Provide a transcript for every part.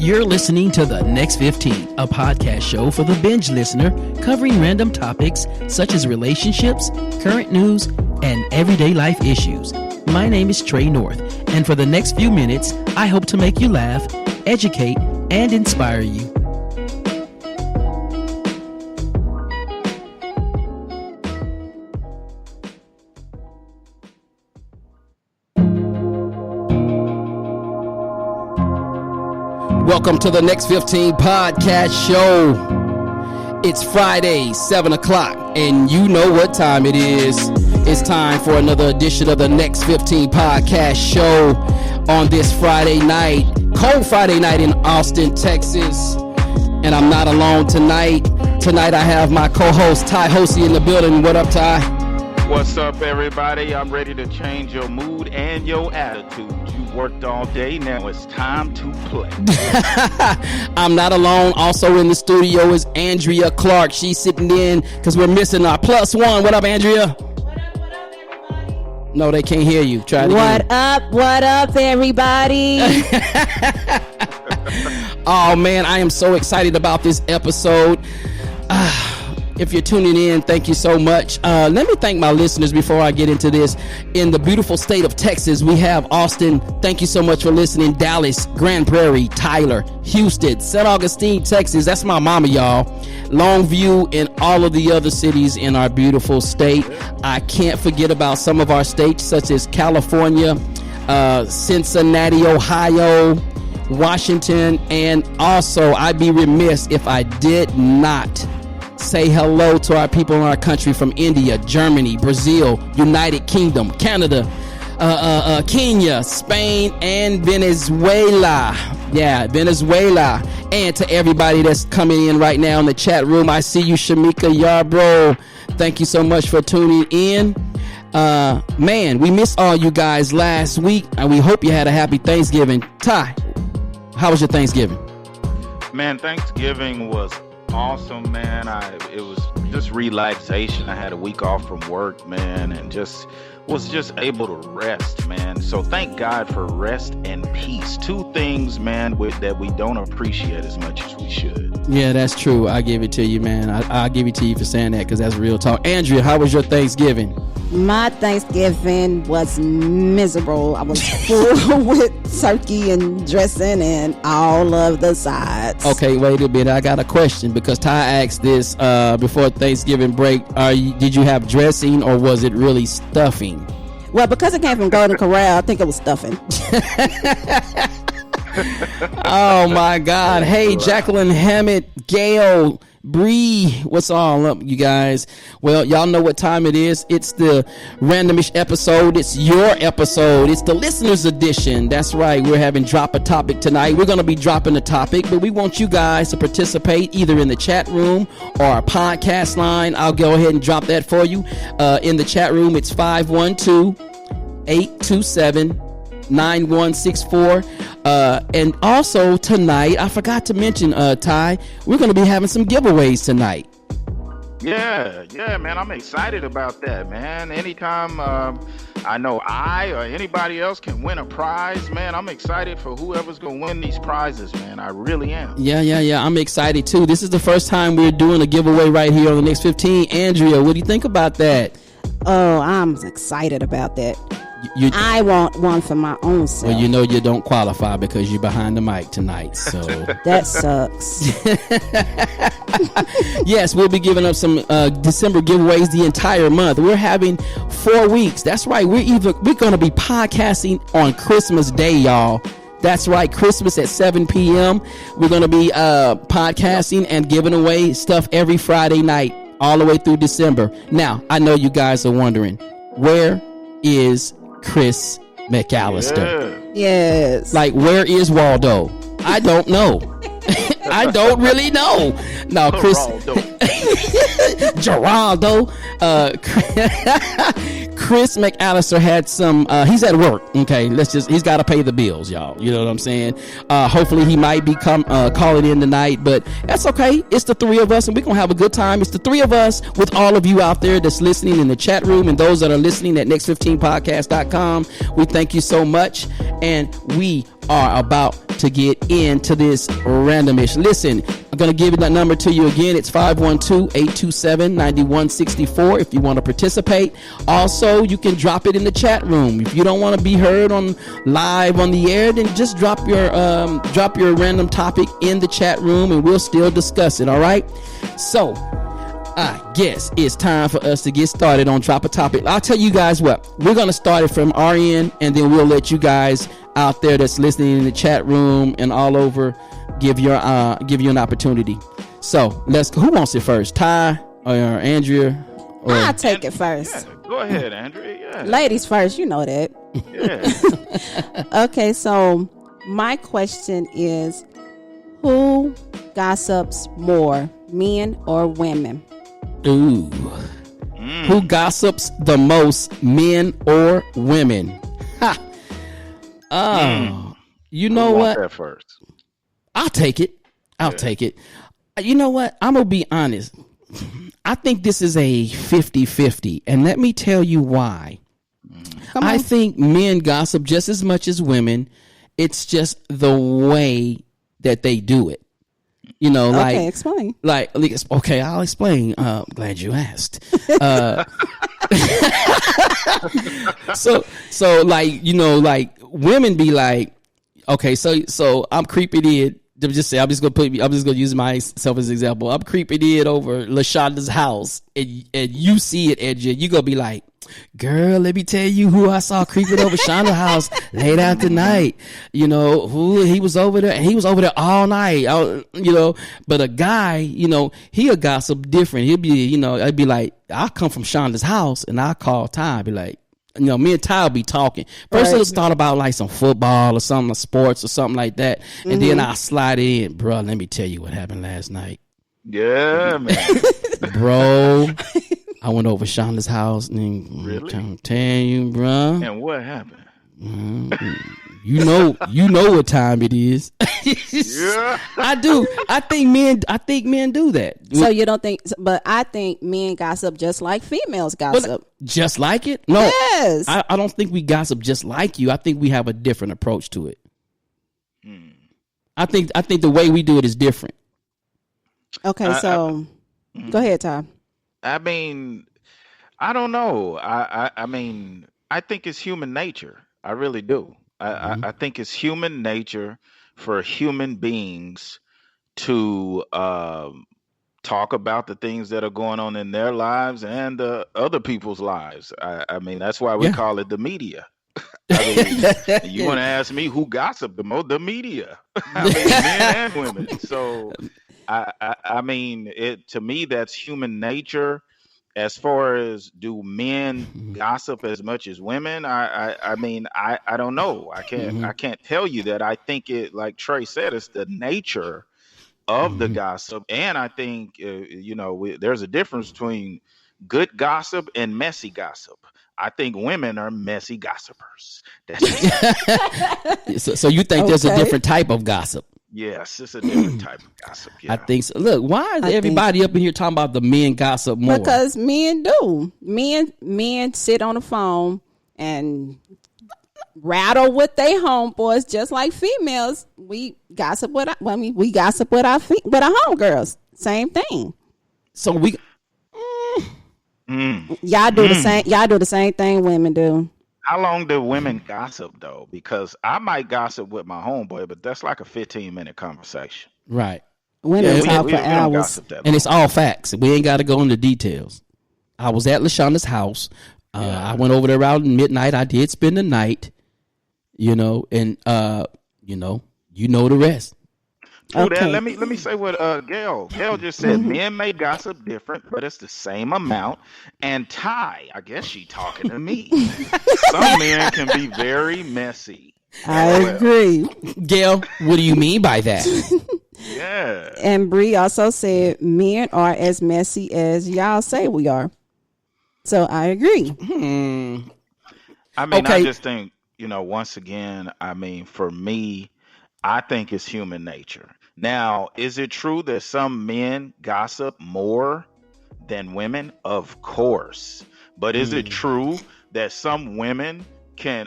You're listening to The Next 15, a podcast show for the binge listener covering random topics such as relationships, current news, and everyday life issues. My name is Trey North, and for the next few minutes, I hope to make you laugh, educate, and inspire you. Welcome to the Next 15 podcast show. It's Friday, 7 o'clock, and you know what time it is. It's time for another edition of the Next 15 podcast show on this Friday night, cold Friday night in Austin, Texas. And I'm not alone tonight. Tonight I have my co-host Ty Hosey in the building. What up, Ty? What's up, everybody? I'm ready to change your mood and your attitude. You worked all day. Now it's time to play. I'm not alone. Also in the studio is Andrea Clark. She's sitting in because we're missing our plus one. What up, Andrea? What up, everybody? No, they can't hear you. Try it again. What up, everybody? Oh, man, I am so excited about this episode. If you're tuning in, thank you so much. Let me thank my listeners before I get into this. In the beautiful state of Texas, we have Austin. Thank you so much for listening. Dallas, Grand Prairie, Tyler, Houston, St. Augustine, Texas. That's my mama, y'all. Longview and all of the other cities in our beautiful state. I can't forget about some of our states, such as California, Cincinnati, Ohio, Washington, and also I'd be remiss if I did not say hello to our people in our country from India, Germany, Brazil, United Kingdom, Canada, Kenya, Spain, and Venezuela. Yeah, Venezuela. And to everybody that's coming in right now in the chat room, I see you, Shamika Yarbrough. Thank you so much for tuning in. Man, we missed all you guys last week, and we hope you had a happy Thanksgiving. Ty, how was your Thanksgiving? Man, Thanksgiving was awesome, man. It was just relaxation. I had a week off from work, man, and was just able to rest, man. So thank God for rest and peace. Two things, man, that we don't appreciate as much as we should. Yeah, that's true. I give it to you, man. I'll give it to you for saying that, because that's real talk. Andrea, how was your Thanksgiving? My Thanksgiving was miserable. I was full with turkey and dressing and all of the sides. Okay, wait a minute. I got a question, because Ty asked this before Thanksgiving break. Did you have dressing, or was it really stuffing? Well, because it came from Golden Corral, I think it was stuffing. Oh my God. Hey, Jacqueline Hammett, Gail, Bree, what's all up, you guys? Well, y'all know what time it is. It's the randomish episode. It's your episode. It's the listeners edition. That's right. We're having drop a topic tonight. We're going to be dropping a topic, but we want you guys to participate either in the chat room or our podcast line. I'll go ahead and drop that for you. In the chat room, it's 512-827-9164. And also tonight, I forgot to mention, Ty, we're going to be having some giveaways tonight. Yeah, man, I'm excited about that, man. Anytime I know I or anybody else can win a prize, man, I'm excited for whoever's going to win these prizes, man. I really am. Yeah, I'm excited too. This is the first time we're doing a giveaway right here on the Next 15. Andrea, what do you think about that? Oh, I'm excited about that. I want one for my own self. Well, you know you don't qualify because you're behind the mic tonight, so that sucks. Yes, we'll be giving up some December giveaways the entire month. We're having 4 weeks. That's right. We're going to be podcasting on Christmas Day, y'all. That's right. Christmas at 7 p.m. We're going to be podcasting and giving away stuff every Friday night all the way through December. Now, I know you guys are wondering, where is Chris McAllister? Yeah. Yes. Like, where is Waldo? I don't know. I don't really know. No, Chris. Geraldo. Chris McAllister had some, he's at work. Okay. He's got to pay the bills, y'all. You know what I'm saying? Hopefully he might be calling in tonight, but that's okay. It's the three of us and we're going to have a good time. It's the three of us with all of you out there that's listening in the chat room and those that are listening at next15podcast.com. We thank you so much. And we are about to get into this randomish. Listen, I'm going to give that number to you again. It's 512-827-9164 if you want to participate. Also, you can drop it in the chat room. If you don't want to be heard on live on the air, then just drop your random topic in the chat room and we'll still discuss it, all right? So, I guess it's time for us to get started on Drop a Topic. I'll tell you guys what, we're going to start it from our end, and then we'll let you guys out there that's listening in the chat room and all over give you an opportunity. So let's go. Who wants it first, Ty or Andrea? Or... I'll take it first. Yeah, go ahead, Andrea. Yeah. Ladies first, you know that. Yeah. Okay, so my question is, who gossips more, men or women? Ooh. Who gossips the most, men or women? Ha. You know what? That first. I'll take it. I'll take it. You know what? I'm going to be honest. I think this is a 50-50, and let me tell you why. I think men gossip just as much as women. It's just the way that they do it. You know, like, okay, explain. Okay, I'll explain. Glad you asked. So like, you know, like women be like, okay, so I'm creeping in. Just say, I'm just gonna use myself as an example. I'm creeping in over LaShonda's house, and you see it, and you gonna be like, girl, let me tell you who I saw creeping over Shonda's house late out tonight. You know, who he was over there, and he was over there all night. You know, but a guy, you know, he'll gossip different. He'll be, you know, I'd be like, I'll come from Shonda's house, and I'll call Ty, be like, you know, me and Ty will be talking. First, let's thought about like some football or something, like sports or something like that, and then I'll slide in, bro. Let me tell you what happened last night. Yeah, man. Bro, I went over Shonda's house and Really? I'm telling you, bro. And what happened? You know what time it is. Yeah. I do. I think men do that. So you don't think? But I think men gossip just like females gossip. Just like it? No. Yes. I don't think we gossip just like you. I think we have a different approach to it. I think the way we do it is different. Okay, so go ahead, Ty. I mean, I don't know. I mean, I think it's human nature. I really do. I think it's human nature for human beings to talk about the things that are going on in their lives and other people's lives. I mean, that's why we call it the media. I mean, you want to ask me who gossip the most? The media. I mean, men and women. So, I mean, to me, that's human nature. As far as do men gossip as much as women, I mean, I don't know. I can't tell you that. I think it, like Trey said, it's the nature of the gossip, and I think you know, there's a difference between good gossip and messy gossip. I think women are messy gossipers. So you think there's a different type of gossip? Yes, it's a different type of gossip. Yeah. I think so. Look, why is everybody up in here talking about the men gossip more? Because men do. Men sit on the phone and rattle with their homeboys just like females. We gossip with our homegirls. Same thing. So we y'all do the same. Y'all do the same thing women do. How long do women gossip though? Because I might gossip with my homeboy, but that's like a 15-minute conversation. right. Women talk for we don't hours. gossip that And long. it's all facts. We ain't got to go into details. I was at LaShonda's house. I went over there around midnight. I did spend the night, you know, and you know the rest. True Okay. that. Let me say what Gail just said. Men may gossip different, but it's the same amount. And Ty, I guess she talking to me. Some men can be very messy. I agree. Gail, what do you mean by that? Yeah. And Bree also said men are as messy as y'all say we are. So I agree. I mean, Okay. I just think, you know, once again, I mean, for me, I think it's human nature. Now, is it true that some men gossip more than women? Of course. But is it true that some women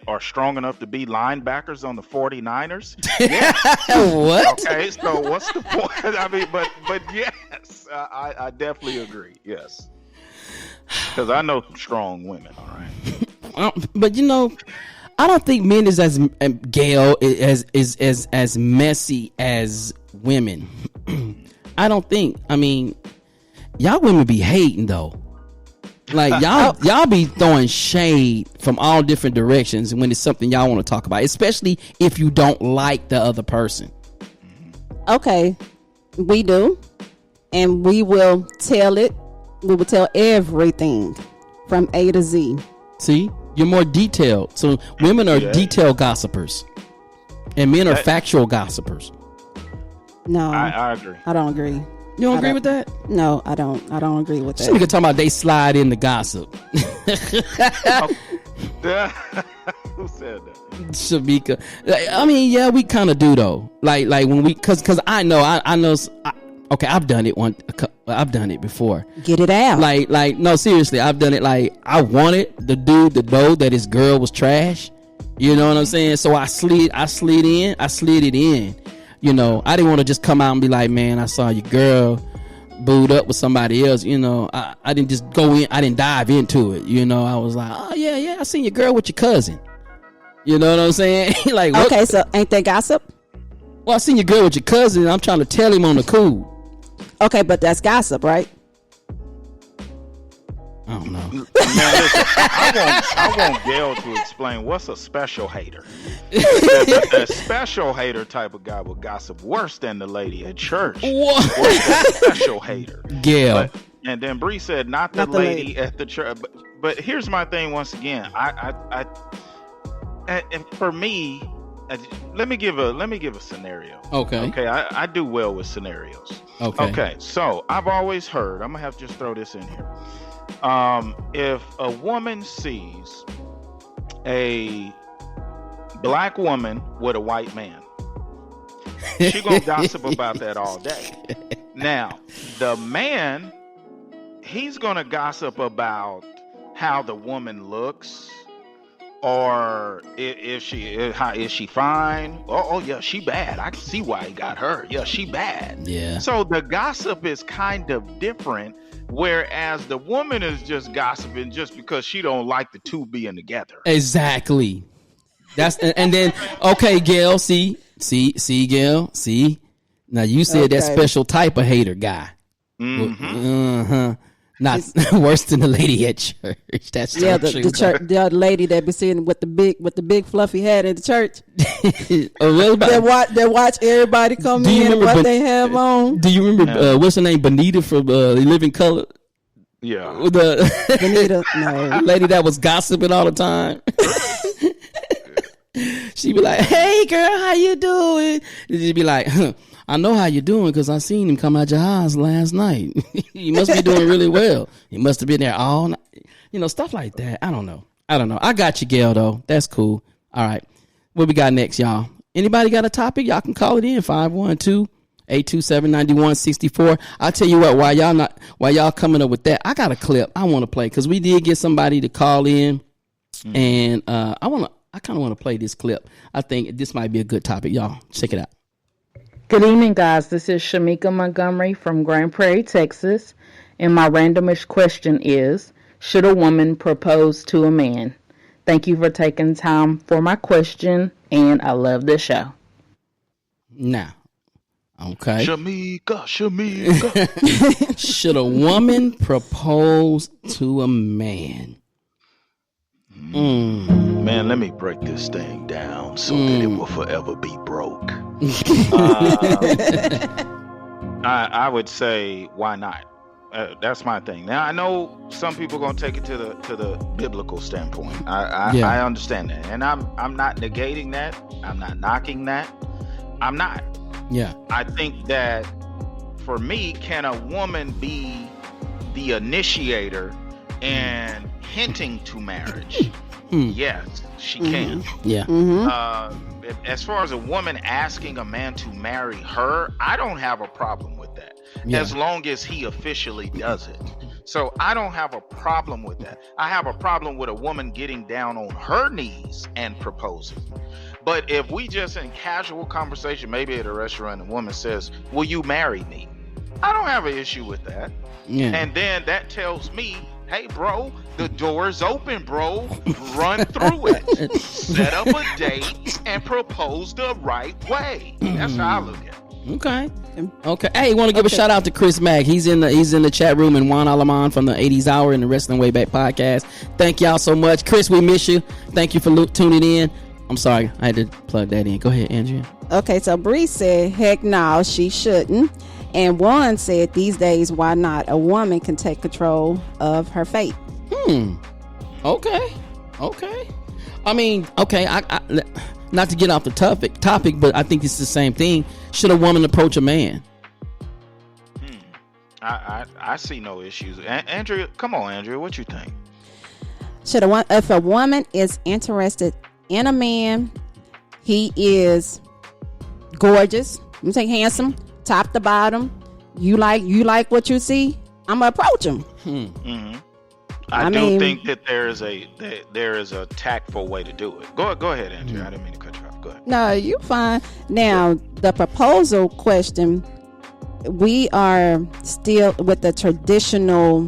are strong enough to be linebackers on the 49ers? Yes. What? Okay, so what's the point? I mean, but yes, I definitely agree. Yes, because I know some strong women. All right. But you know, I don't think men is as Gail is as messy as women. I don't think. I mean, y'all women be hating though. Like y'all be throwing shade from all different directions when it's something y'all want to talk about, especially if you don't like the other person. Okay, we do, and we will tell it. We will tell everything from A to Z. See, you're more detailed. So women are detailed gossipers, and men are factual gossipers. No, I agree. I don't agree. You don't agree with that? No, I don't. I don't agree with that. Some nigga talking about they slide in the gossip. Who said that? Shamika. I mean, yeah, we kind of do though. Like when we, cause I know, okay, I've done it I've done it before. Get it out. Like no, seriously, I've done it. Like I wanted the dude to know that his girl was trash. You know what I'm saying? So I slid it in. You know, I didn't want to just come out and be like, man, I saw your girl booed up with somebody else. You know, I didn't just go in. I didn't dive into it. You know, I was like, oh yeah, I seen your girl with your cousin. You know what I'm saying? Like, okay, what? so ain't that gossip? Well, I seen your girl with your cousin. And I'm trying to tell him on the cool. Okay, but that's gossip, right? I don't know. Man, listen, I want Gail to explain what's a special hater. A special hater type of guy will gossip worse than the lady at church. What? Worse than a special hater. Gail. And then Bree said, not the lady at the church. But here's my thing once again. And for me, let me give a scenario. Okay. I do well with scenarios. Okay. So I've always heard, I'm gonna have to just throw this in here. If a woman sees a black woman with a white man, she gonna gossip about that all day. Now, the man, he's gonna gossip about how the woman looks, or is she fine? Oh yeah, she bad. I can see why he got her. Yeah, she bad. Yeah. So the gossip is kind of different, whereas the woman is just gossiping just because she don't like the two being together. Exactly. That's and then okay, Gail. See, Gail. See. Now you said that special type of hater guy. Mm-hmm. Not worse than the lady at church. That's yeah, true. The other lady that be sitting with the big fluffy hat at the church. They watch everybody come in and what they have on. Do you remember what's her name? Bonita from Living Color. Yeah, Bonita. No, lady that was gossiping all the time. She'd be like, "Hey, girl, how you doing?" And she'd be like, I know how you doing because I seen him come out your house last night. You must be doing really well. He must have been there all night. You know, stuff like that. I don't know. I got you, Gail, though. That's cool. All right. What we got next, y'all? Anybody got a topic? Y'all can call it in 512-827-9164. I'll tell you what, while y'all coming up with that, I got a clip I want to play because we did get somebody to call in, and I kind of want to play this clip. I think this might be a good topic, y'all. Check it out. Good evening, guys. This is Shamika Montgomery from Grand Prairie, Texas. And my randomish question is, should a woman propose to a man? Thank you for taking time for my question, and I love the show. Now, okay. Shamika. Should a woman propose to a man? Man, let me break this thing down so that it will forever be broke. I would say, why not? That's my thing. Now I know some people are gonna take it to the biblical standpoint. I understand that, and I'm not negating that. I'm not knocking that. I'm not. Yeah. I think that for me, can a woman be the initiator and hinting to marriage? Yes, she can. Yeah. As far as a woman asking a man to marry her, I don't have a problem with that, as long as he officially does it. So I don't have a problem with that. I have a problem with a woman getting down on her knees and proposing. But if we just in casual conversation, maybe at a restaurant, a woman says, "Will you marry me?" I don't have an issue with that. Yeah. And then that tells me, "Hey, bro, the door's open, bro. Run through it. Set up a date and propose the right way." That's how I look at it. Okay. Hey, want to give a shout out to Chris Mack. He's in the chat room, and Juan Alaman from the 80s Hour and the Wrestling Way Back podcast. Thank y'all so much. Chris, we miss you. Thank you for tuning in. I'm sorry, I had to plug that in. Go ahead, Andrea. Okay, so Bree said, heck no, she shouldn't. And Juan said, these days, why not? A woman can take control of her fate. Okay. I mean, okay, I not to get off the topic, but I think it's the same thing. Should a woman approach a man? I see no issues. Andrea, come on, Andrea, what you think? If a woman is interested in a man, he is gorgeous, I'm saying handsome, top to bottom. You like what you see, I'm gonna approach him. I do think that there is a tactful way to do it. Go ahead, Andrea. I didn't mean to cut you off. Go ahead. No, you're fine. Now, the proposal question, we are still with the traditional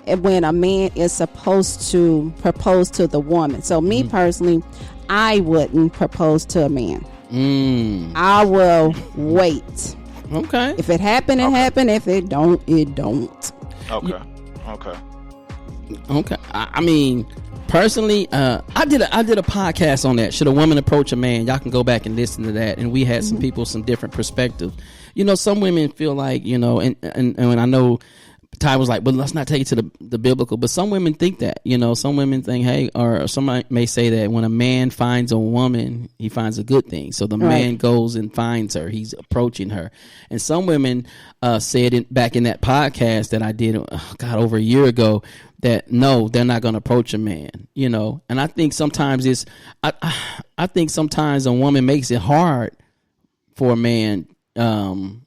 when a man is supposed to propose to the woman. So me personally, I wouldn't propose to a man. I will wait. Okay. If it happen, it happen. If it don't, it don't. Okay. I mean, personally, I did a podcast on that. Should a woman approach a man? Y'all can go back and listen to that. And we had some people, some different perspectives. You know, some women feel like, you know, and I know Ty was like, well, let's not take it to the biblical, but some women think that, you know, some women think, hey, or somebody may say that when a man finds a woman, he finds a good thing. So the man goes and finds her, he's approaching her. And some women said back in that podcast that I did, over a year ago, that no, they're not going to approach a man, you know. And I think sometimes I think sometimes a woman makes it hard for a man to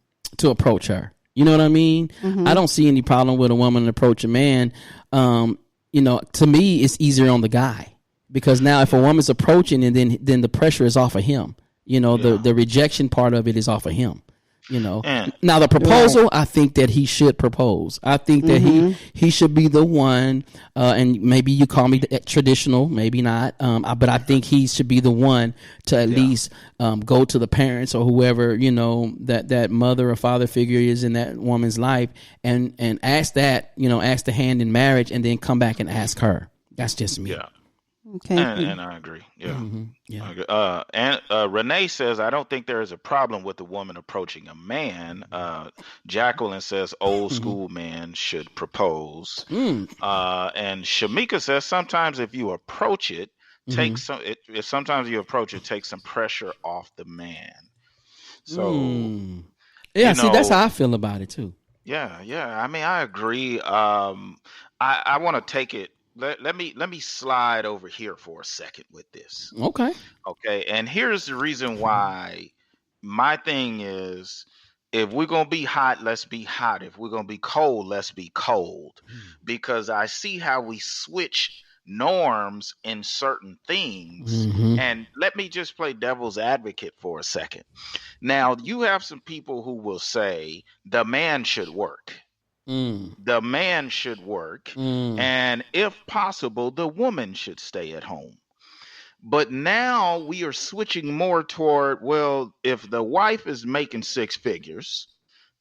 approach her. You know what I mean? I don't see any problem with a woman approach a man. You know, to me, it's easier on the guy, because now if a woman's approaching, and then the pressure is off of him. You know, the rejection part of it is off of him. You know, now the proposal, I think that he should propose. I think that he should be the one, and maybe you call me traditional, maybe not, but I think he should be the one to at least go to the parents or whoever, you know, that mother or father figure is in that woman's life, and ask that, you know, ask the hand in marriage, and then come back and ask her. That's just me. Yeah. Okay. And I agree. Yeah. Yeah. And Renee says, I don't think there is a problem with a woman approaching a man. Jacqueline says, old school man should propose. And Shamika says, sometimes if you approach it, takes some pressure off the man. So, yeah, see, that's how I feel about it too. Yeah. I mean, I agree. I want to take it. Let me slide over here for a second with this. Okay. And here's the reason why. My thing is, if we're going to be hot, let's be hot. If we're going to be cold, let's be cold. Because I see how we switch norms in certain things. And let me just play devil's advocate for a second. Now, you have some people who will say the man should work. The man should work, and if possible, the woman should stay at home. But now we are switching more toward, well, if the wife is making six figures,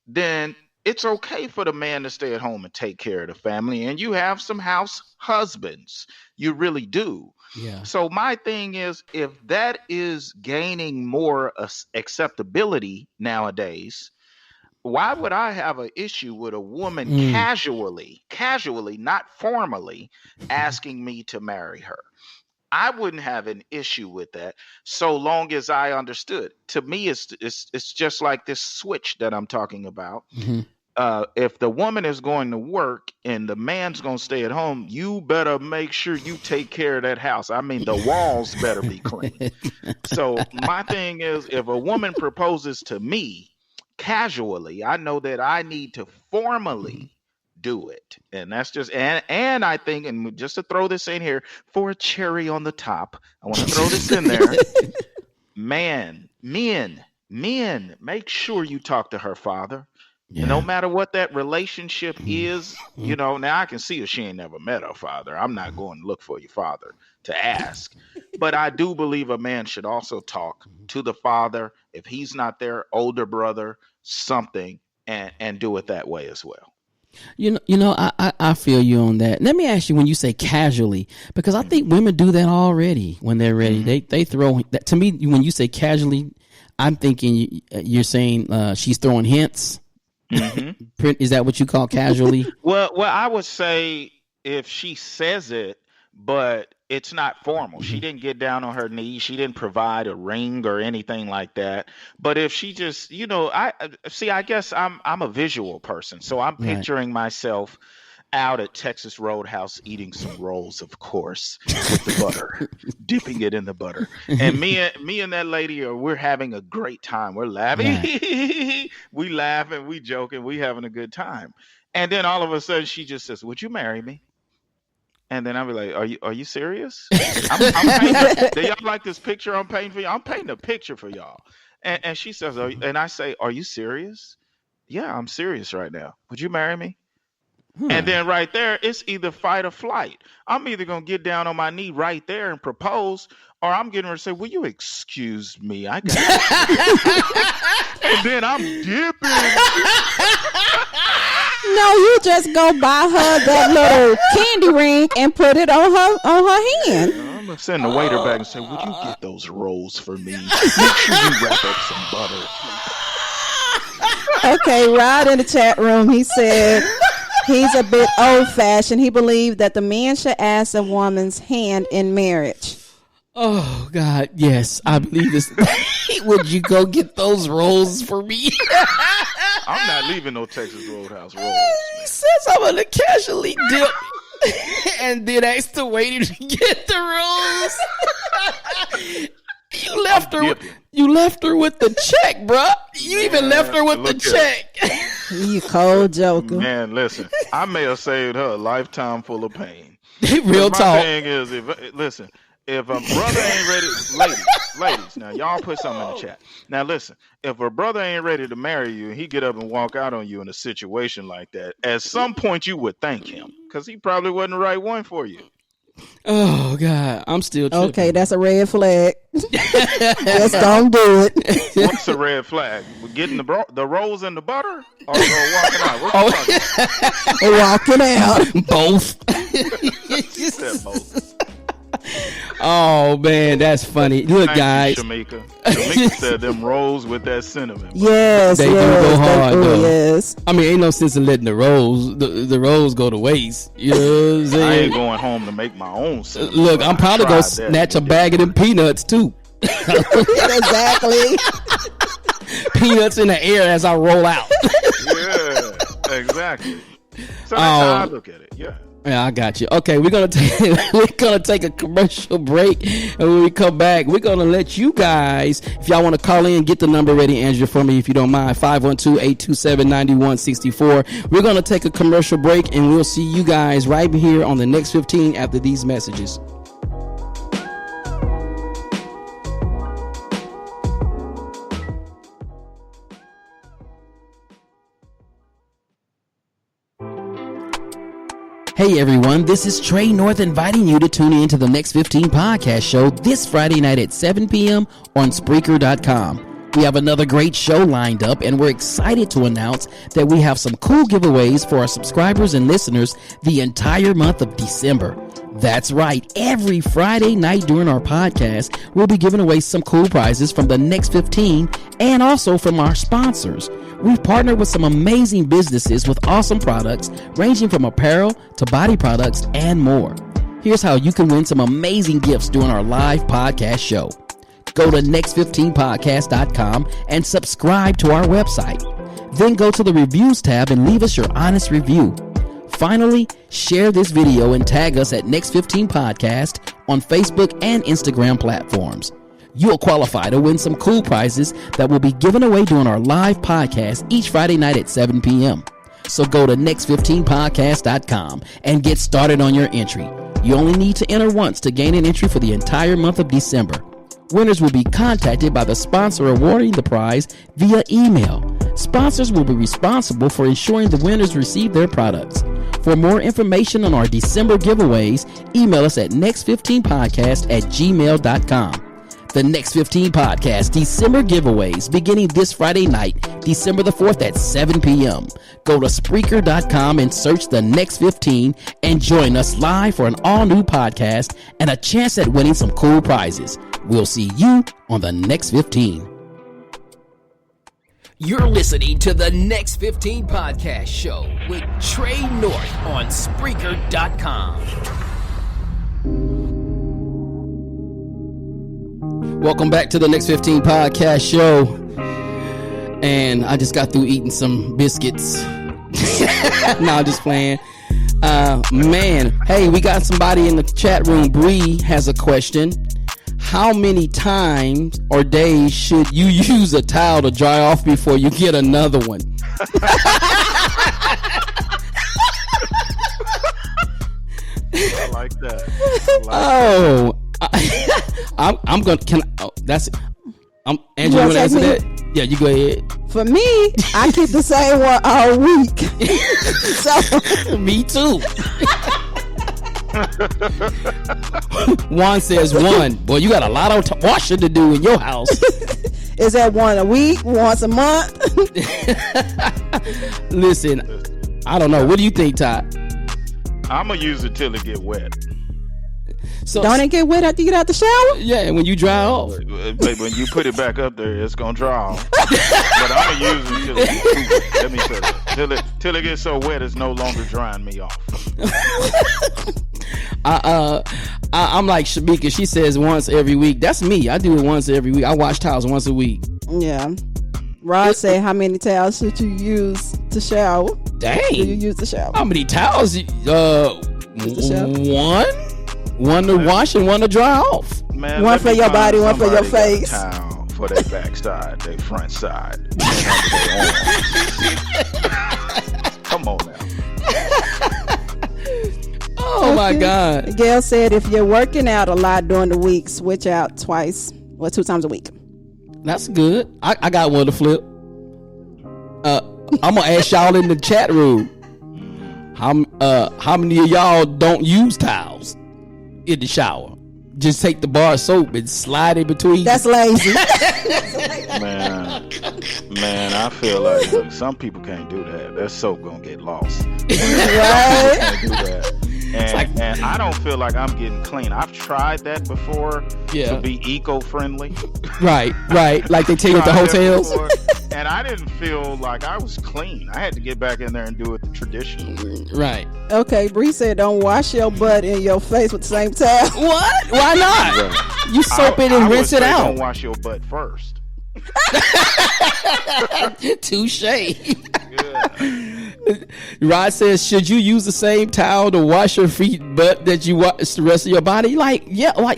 then it's okay for the man to stay at home and take care of the family. And you have some house husbands. You really do. Yeah. So my thing is, if that is gaining more acceptability nowadays, why would I have an issue with a woman casually, not formally, asking me to marry her? I wouldn't have an issue with that, so long as I understood. To me, it's just like this switch that I'm talking about. If the woman is going to work and the man's going to stay at home, you better make sure you take care of that house. I mean, the walls better be clean. So my thing is, if a woman proposes to me casually, I know that I need to formally do it. And that's just, and I think, and just to throw this in here for a cherry on the top, I want to throw this in there. Men, make sure you talk to her father. Yeah. No matter what that relationship is, you know, now I can see if she ain't never met her father. I'm not going to look for your father to ask. But I do believe a man should also talk to the father. If he's not there, older brother, something, and do it that way as well. You know, I feel you on that. Let me ask you, when you say casually, because I think women do that already when they're ready. They throw that. To me, when you say casually, I'm thinking you're saying she's throwing hints. Mm-hmm. Is that what you call casually? Well, I would say if she says it, but it's not formal. She didn't get down on her knees. She didn't provide a ring or anything like that. But if she just, you know, I guess I'm a visual person, so I'm picturing myself out at Texas Roadhouse eating some rolls, of course, with the butter, dipping it in the butter. And me and that lady we're having a great time. We're laughing. Right. We laughing, we joking, we having a good time. And then all of a sudden she just says, "Would you marry me?" And then I'll be like, Are you serious? I'm painting, do y'all like this picture I'm painting for y'all? I'm painting a picture for y'all. And she says, and I say, "Are you serious?" "Yeah, I'm serious right now. Would you marry me?" And then right there, it's either fight or flight. I'm either going to get down on my knee right there and propose, or I'm getting ready to say, "Will you excuse me? I got it." And then I'm dipping. No, you just go buy her that little candy ring and put it on her hand. I'm going to send the waiter back and say, "Would you get those rolls for me? Make sure you wrap up some butter." Okay, Rod in the chat room, he said he's a bit old-fashioned. He believed that the man should ask a woman's hand in marriage. Oh, God, yes, I believe this. Would you go get those rolls for me? I'm not leaving no Texas Roadhouse rolls. He says I'm going to casually dip and then ask the waiter to get the rolls. You left her with the check, bruh. You even left her with the check. You cold joker. Man, listen, I may have saved her a lifetime full of pain. Real talk. My thing is, if a brother ain't ready, ladies, now y'all put something in the chat. Now listen, if a brother ain't ready to marry you, and he get up and walk out on you in a situation like that, at some point you would thank him, because he probably wasn't the right one for you. Oh, God, I'm still tripping. Okay, that's a red flag. Just don't do it. What's a red flag? We're getting the rolls and the butter, or walking out? What's walking out. Both. She said both. Oh, man, that's funny. Look, guys. Shamika said them rolls with that cinnamon. Yes, they do go hard, though. Yes. I mean, ain't no sense in letting the rolls go to waste. You know what I'm saying? I ain't going home to make my own cinnamon. Look, I'm probably going to snatch a bag of them peanuts, too. Exactly. Peanuts in the air as I roll out. Yeah, exactly. So that's how I look at it, yeah. Yeah, I got you. Okay, we're gonna take a commercial break, and when we come back, we're gonna let you guys, if y'all want to call in, get the number ready, Andrew, for me, if you don't mind, 512-827-9164. We're gonna take a commercial break, and we'll see you guys right here on the next 15 after these messages. Hey everyone, this is Trey North inviting you to tune in to the Next 15 podcast show this Friday night at 7 p.m. on Spreaker.com. We have another great show lined up, and we're excited to announce that we have some cool giveaways for our subscribers and listeners the entire month of December. That's right, every Friday night during our podcast, we'll be giving away some cool prizes from the Next 15 and also from our sponsors. We've partnered with some amazing businesses with awesome products ranging from apparel to body products and more. Here's how you can win some amazing gifts during our live podcast show. Go to next15podcast.com and subscribe to our website. Then go to the reviews tab and leave us your honest review. Finally, share this video and tag us at Next 15 Podcast on Facebook and Instagram platforms. You'll qualify to win some cool prizes that will be given away during our live podcast each Friday night at 7 p.m. So go to next15podcast.com and get started on your entry. You only need to enter once to gain an entry for the entire month of December. Winners will be contacted by the sponsor awarding the prize via email. Sponsors will be responsible for ensuring the winners receive their products. For more information on our December giveaways, email us at next15podcast@gmail.com. The Next 15 Podcast December giveaways beginning this Friday night, December the 4th at 7 p.m. Go to Spreaker.com and search The Next 15 and join us live for an all-new podcast and a chance at winning some cool prizes. We'll see you on The Next 15. You're listening to The Next 15 Podcast Show with Trey North on Spreaker.com. Welcome back to the Next 15 Podcast Show. And I just got through eating some biscuits. No, I'm just playing. Man, hey, we got somebody in the chat room. Bree has a question. How many times or days should you use a towel to dry off before you get another one? I like that. I'm gonna. That's. Angela, you want to answer that? Yeah, you go ahead. For me, I keep the same one all week. So me too. Juan says one. Boy, you got a lot of washing to do in your house. Is that one a week? Once a month? Listen, I don't know. What do you think, Todd? I'm gonna use it till it get wet. So don't it get wet after you get out the shower? Yeah, when you dry off. But when you put it back up there, it's gonna dry off. But I'm gonna use it till it gets wet. Let me say that. Till it gets so wet, it's no longer drying me off. I'm like Shamika. She says once every week. That's me. I do it once every week. I wash towels once a week. Yeah. Rod said, how many towels should you use to shower? Dang. Do you use to shower? How many towels? One to wash and one to dry off. Man, one for your body, one for your face. Towel for their backside, their front side. Come on now. Oh my God. Gail said if you're working out a lot during the week, switch out twice or 2 times a week. That's good. I got one to flip. I'm gonna ask y'all in the chat room. How many of y'all don't use towels in the shower? Just take the bar of soap and slide it between. That's lazy. Man, I feel like some people can't do that. That soap gonna get lost. Right? Can't do that. And I don't feel like I'm getting clean. I've tried that before to be eco-friendly. Right. Like they tell you at the hotels. And I didn't feel like I was clean. I had to get back in there and do it the traditional way. Right. Okay, Bree said don't wash your butt and your face with the same towel. What? Why not? Right. You soap it and rinse it out. Don't wash your butt first. Touche. Rod says, should you use the same towel to wash your feet but that you wash the rest of your body?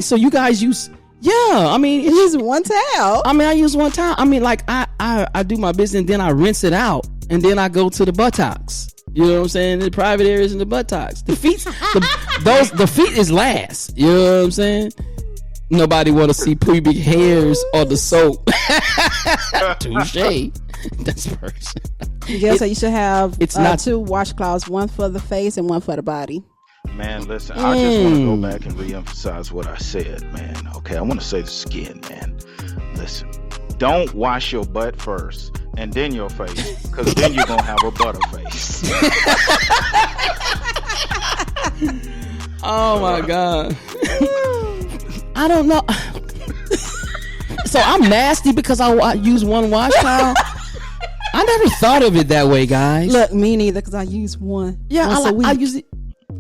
So you guys use I mean, you use one towel. I mean, I use one towel. I mean, like I do my business and then I rinse it out and then I go to the buttocks. You know what I'm saying? The private areas and the buttocks. The feet the feet is last. You know what I'm saying? Nobody want to see pubic hairs on the soap. Touche. That's person. So you should have not 2 washcloths, one for the face and one for the body. Man, listen, I just want to go back and reemphasize what I said, man. Okay, I want to say this again, man. Listen, don't wash your butt first and then your face, because then you're going to have a butter face. Oh, my God. I don't know. So I'm nasty because I use one wash towel? I never thought of it that way, guys. Look, me neither, because I use one. Yeah, once a week. I use it.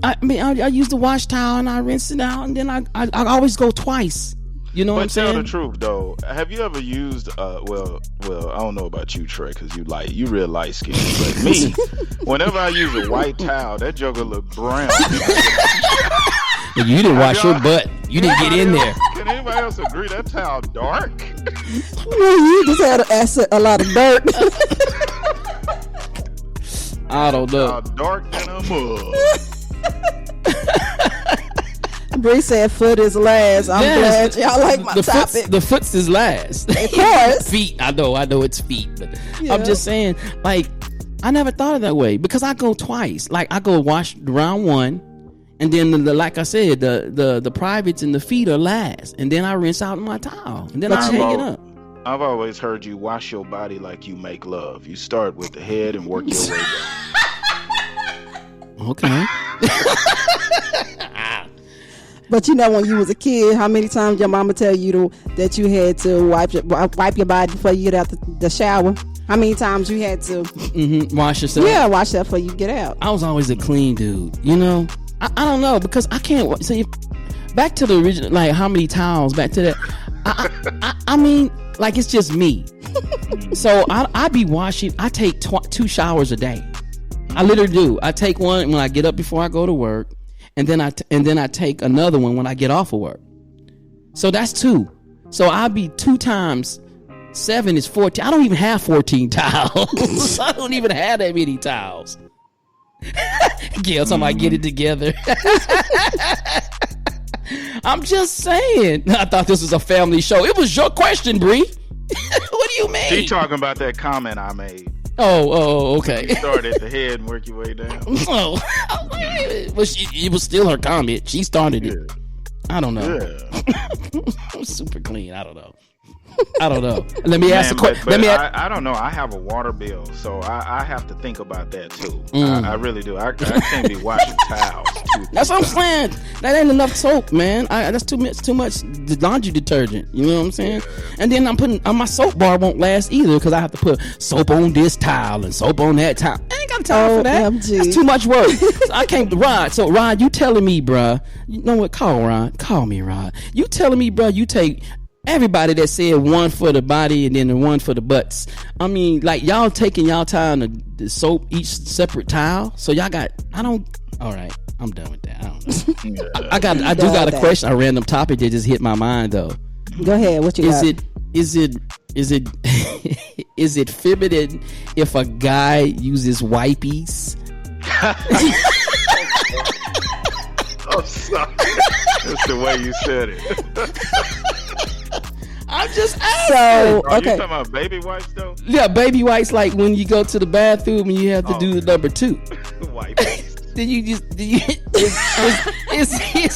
I mean, I use the wash towel and I rinse it out, and then I always go twice. You know what I'm saying? But tell the truth, though. Have you ever used? Well, I don't know about you, Trey, because you real light skinned. But me, whenever I use a white towel, that joker look brown. You didn't wash your butt. You didn't get in there. Can anybody else agree that towel dark? You just had a lot of dirt. I don't know. Y'all dark than a mug. Bree said foot is last. I'm Yes, glad y'all like my topic. The foots is last. Of course. Feet. I know it's feet, but Yeah. I'm just saying, like, I never thought of that way because I go twice. Like, I go wash round one, and then like I said, the privates and the feet are last, and then I rinse out my towel, and then I hang it up. I've always heard you wash your body like you make love. You start with the head and work your way down. Okay. But you know, when you was a kid, how many times your mama tell you that you had to wipe your body before you get out the shower? How many times you had to Wash yourself? Yeah, wash that before you get out. I was always a clean dude, you know? I don't know, because I can't see. Back to the original, like, how many towels, back to that. I mean, like, it's just me. So I be washing. I take 2 showers a day. I literally do. I take one when I get up before I go to work, and then I take another one when I get off of work. So that's 2. So I'll be 2 times 7 is 14. I don't even have 14 towels. I don't even have that many towels. Gail, somebody get it together. I'm just saying. I thought this was a family show. It was your question, Bree. What do you mean? She talking about that comment I made. Oh, okay. You start at the head and work your way down. Oh, it was still her comment. She started it. Yeah. I don't know. Yeah. I'm super clean. I don't know. Let me ask a question. But I don't know. I have a water bill, so I have to think about that too. I really do. I can't be washing towels. That's what I'm saying. That ain't enough soap, man. That's too much laundry detergent. You know what I'm saying? And then I'm putting my soap bar won't last either because I have to put soap on this tile and soap on that tile. I ain't got time for that. OMG. That's too much work. So I can't. Rod. So Rod, you telling me, bruh? You know what? Call me, Rod. You telling me, bruh? You take everybody that said one for the body and then the one for the butts. I mean, like, y'all taking y'all time to soap each separate tile. So y'all got. All right. I'm done with that. I don't know. I do got a question, a random topic that just hit my mind though. Go ahead. What you got? Is it feminine if a guy uses wipies? Oh, sorry. That's the way you said it. I'm just asking. So, Are okay. you talking about baby wipes though? Yeah, baby wipes, like when you go to the bathroom and you have to do the number 2. Wipes. Is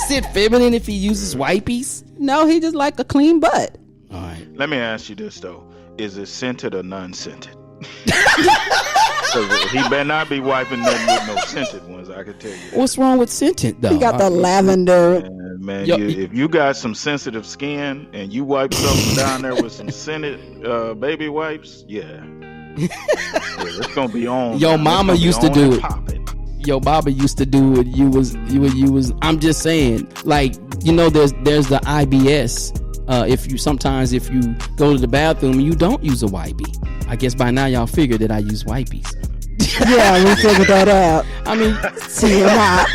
it feminine if he uses wipies? No, he just like a clean butt. All right. Let me ask you this though: is it scented or non-scented? He better not be wiping nothing with no scented ones. I can tell you that. What's wrong with scented though? He got the lavender. Man, Yo, if you got some sensitive skin and you wipe something down there with some scented baby wipes, yeah, it's gonna be on. Your mama used to do it. Pop it. Your Baba used to do it. You was. I'm just saying, like, you know, there's the IBS. If you go to the bathroom and you don't use a wipey, I guess by now y'all figured that I use wipies. Yeah, we figured that out. I mean, See, not.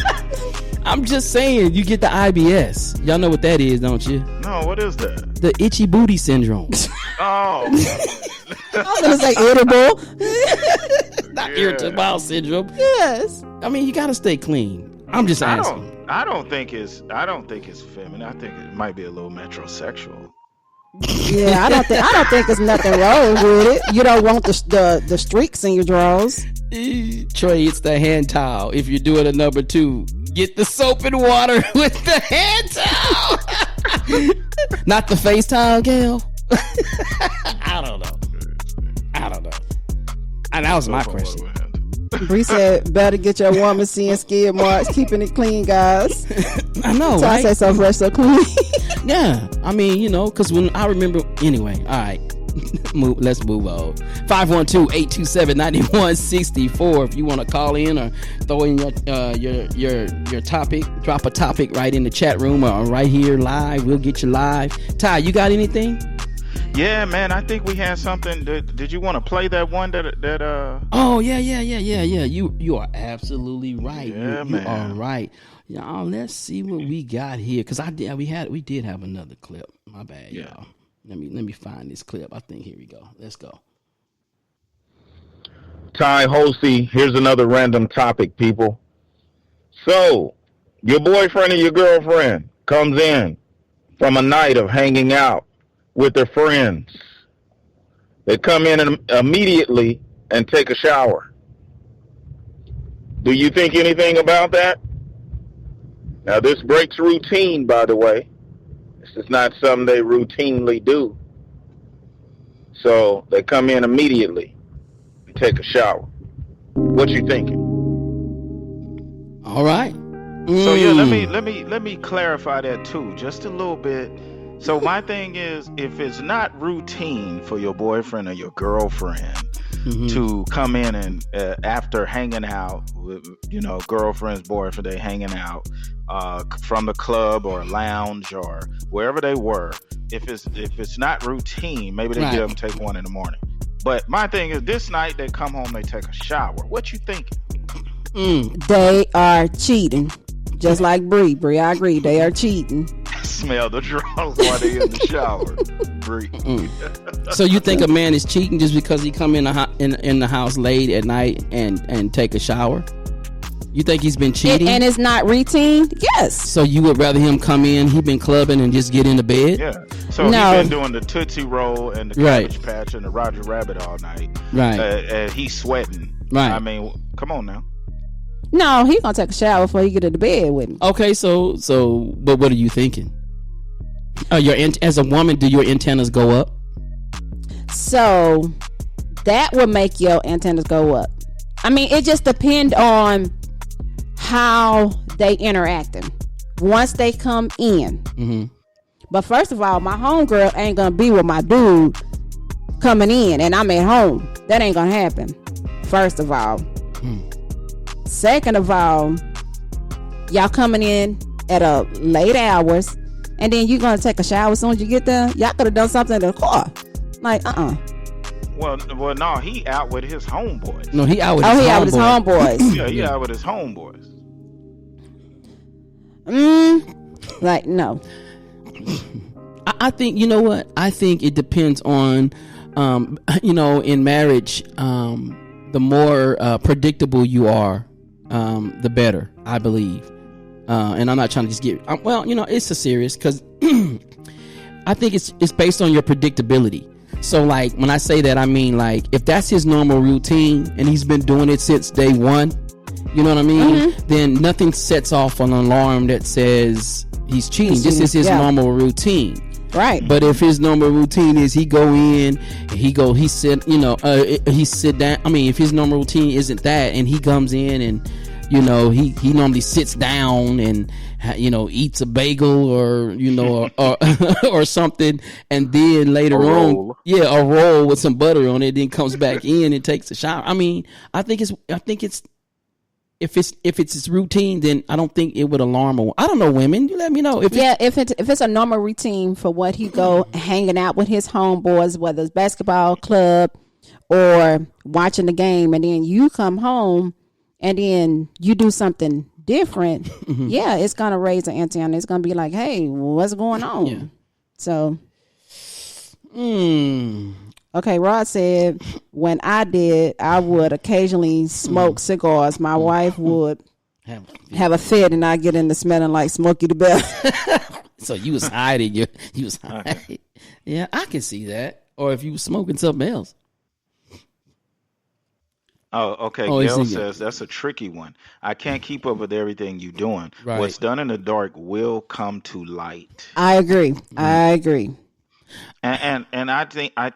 I'm just saying, you get the IBS. Y'all know what that is, don't you? No, what is that? The itchy booty syndrome. Oh, I was gonna say irritable. Not Yeah. irritable bowel syndrome. Yes. I mean, you gotta stay clean. I'm just asking. I don't think it's feminine. I think it might be a little metrosexual. Yeah, I don't think there's nothing wrong with it. You don't want the streaks in your drawers. Trey, it's the hand towel. If you're doing a number 2, get the soap and water with the hand towel. Not the face towel, Gail. I don't know. And that was my question. Bree said, better get your woman seeing skid marks, keeping it clean, guys. I know, So I right? say so fresh, so clean. Yeah, I mean, you know, because when I remember, anyway, all right, let's move on. 512-827-9164 if you want to call in or throw in your topic, drop a topic right in the chat room or right here live. We'll get you live. Ty, you got anything? Yeah, man, I think we had something. Did you want to play that one that Oh, yeah. You are absolutely right. Yeah, you man. are right. Y'all, let's see what we got here. Because we did have another clip. My bad, Yeah. y'all. Let me find this clip. I think here we go. Let's go. Ty Hosey, here's another random topic, people. So, your boyfriend or your girlfriend comes in from a night of hanging out with their friends. They come in immediately and take a shower. Do you think anything about that? Now, this breaks routine, by the way. This is not something they routinely do. So, they come in immediately and take a shower. What you thinking? All right. So yeah, let me clarify that too, just a little bit. So my thing is, if it's not routine for your boyfriend or your girlfriend to come in and after hanging out with, girlfriend's boyfriend, they hanging out from the club or lounge or wherever they were. If it's not routine, maybe they get up and take one in the morning. But my thing is, this night they come home, they take a shower. What you thinking? They are cheating. Just like Bree, I agree. They are cheating. Smell the drawers while they in the shower. Bree. So you think a man is cheating just because he come in the house late at night and take a shower? You think he's been cheating? And it's not routine? Yes. So you would rather him come in, he been clubbing and just get into bed? Yeah. So No. he's been doing the Tootsie Roll and the Cabbage Patch and the Roger Rabbit all night. Right. And he's sweating. Right. I mean, come on now. No, he gonna take a shower before he get into bed with me. Okay, so but what are you thinking? As a woman, do your antennas go up? So that will make your antennas go up. I mean, it just depends on how they interacting once they come in. But first of all, my homegirl ain't gonna be with my dude coming in and I'm at home. That ain't gonna happen. First of all. Second of all, y'all coming in at a late hours and then you gonna take a shower as soon as you get there. Y'all could have done something in the car. Like, Well, no, he out with his homeboys. No, he out with his homeboys. Yeah, he out with his homeboys. Like, no. I think, you know what? I think it depends on, in marriage, the more predictable you are, the better, I believe. And I'm not trying to just get, it's a serious, because I think it's based on your predictability. So, like, when I say that, I mean, like, if that's his normal routine and he's been doing it since day one, you know what I mean? Then nothing sets off an alarm that says he's cheating. This is his normal routine. Right. But if his normal routine is he go in, he sit down. I mean, if his normal routine isn't that, and he comes in and, he normally sits down and, eats a bagel or, or something. And then later on, a roll with some butter on it, then comes back in and takes a shower. I mean, I think it's, if it's his routine, then I don't think it would alarm a. I don't know, women. You let me know if it's a normal routine for what he go hanging out with his homeboys, whether it's basketball club or watching the game, and then you come home and then you do something different. Yeah, it's gonna raise an antenna. It's gonna be like, hey, what's going on? Yeah. So. Okay, Rod said, when I did, I would occasionally smoke cigars. My wife would have a fit and I get into smelling like Smokey the Bear. So you was hiding. You was hiding. Yeah, I can see that. Or if you was smoking something else. Oh, okay. Gail says that's a tricky one. I can't keep up with everything you're doing. Right. What's done in the dark will come to light. I agree. I agree. And I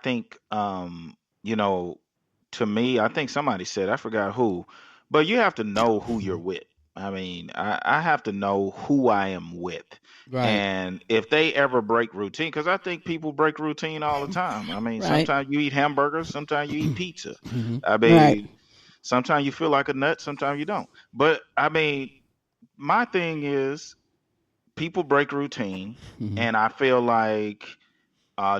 think to me, I think somebody said, I forgot who, but you have to know who you're with. I mean, I have to know who I am with. Right. And if they ever break routine, because I think people break routine all the time. I mean, Right. sometimes you eat hamburgers, sometimes you eat pizza. I mean, sometimes you feel like a nut, sometimes you don't. But I mean, my thing is people break routine, and I feel like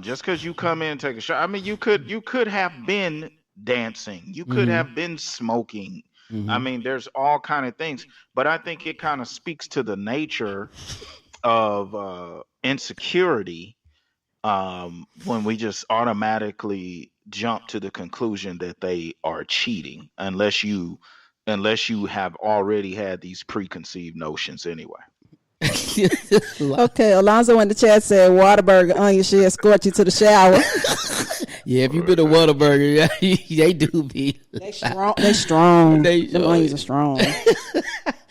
just because you come in and take a shot, I mean, you could have been dancing, you could have been smoking. I mean, there's all kind of things, but I think it kind of speaks to the nature of insecurity when we just automatically jump to the conclusion that they are cheating unless you have already had these preconceived notions anyway. Okay, Alonzo in the chat said Whataburger onion should escort you to the shower. Yeah, if you been a Whataburger, they do be. They strong. They strong. Them onions are strong.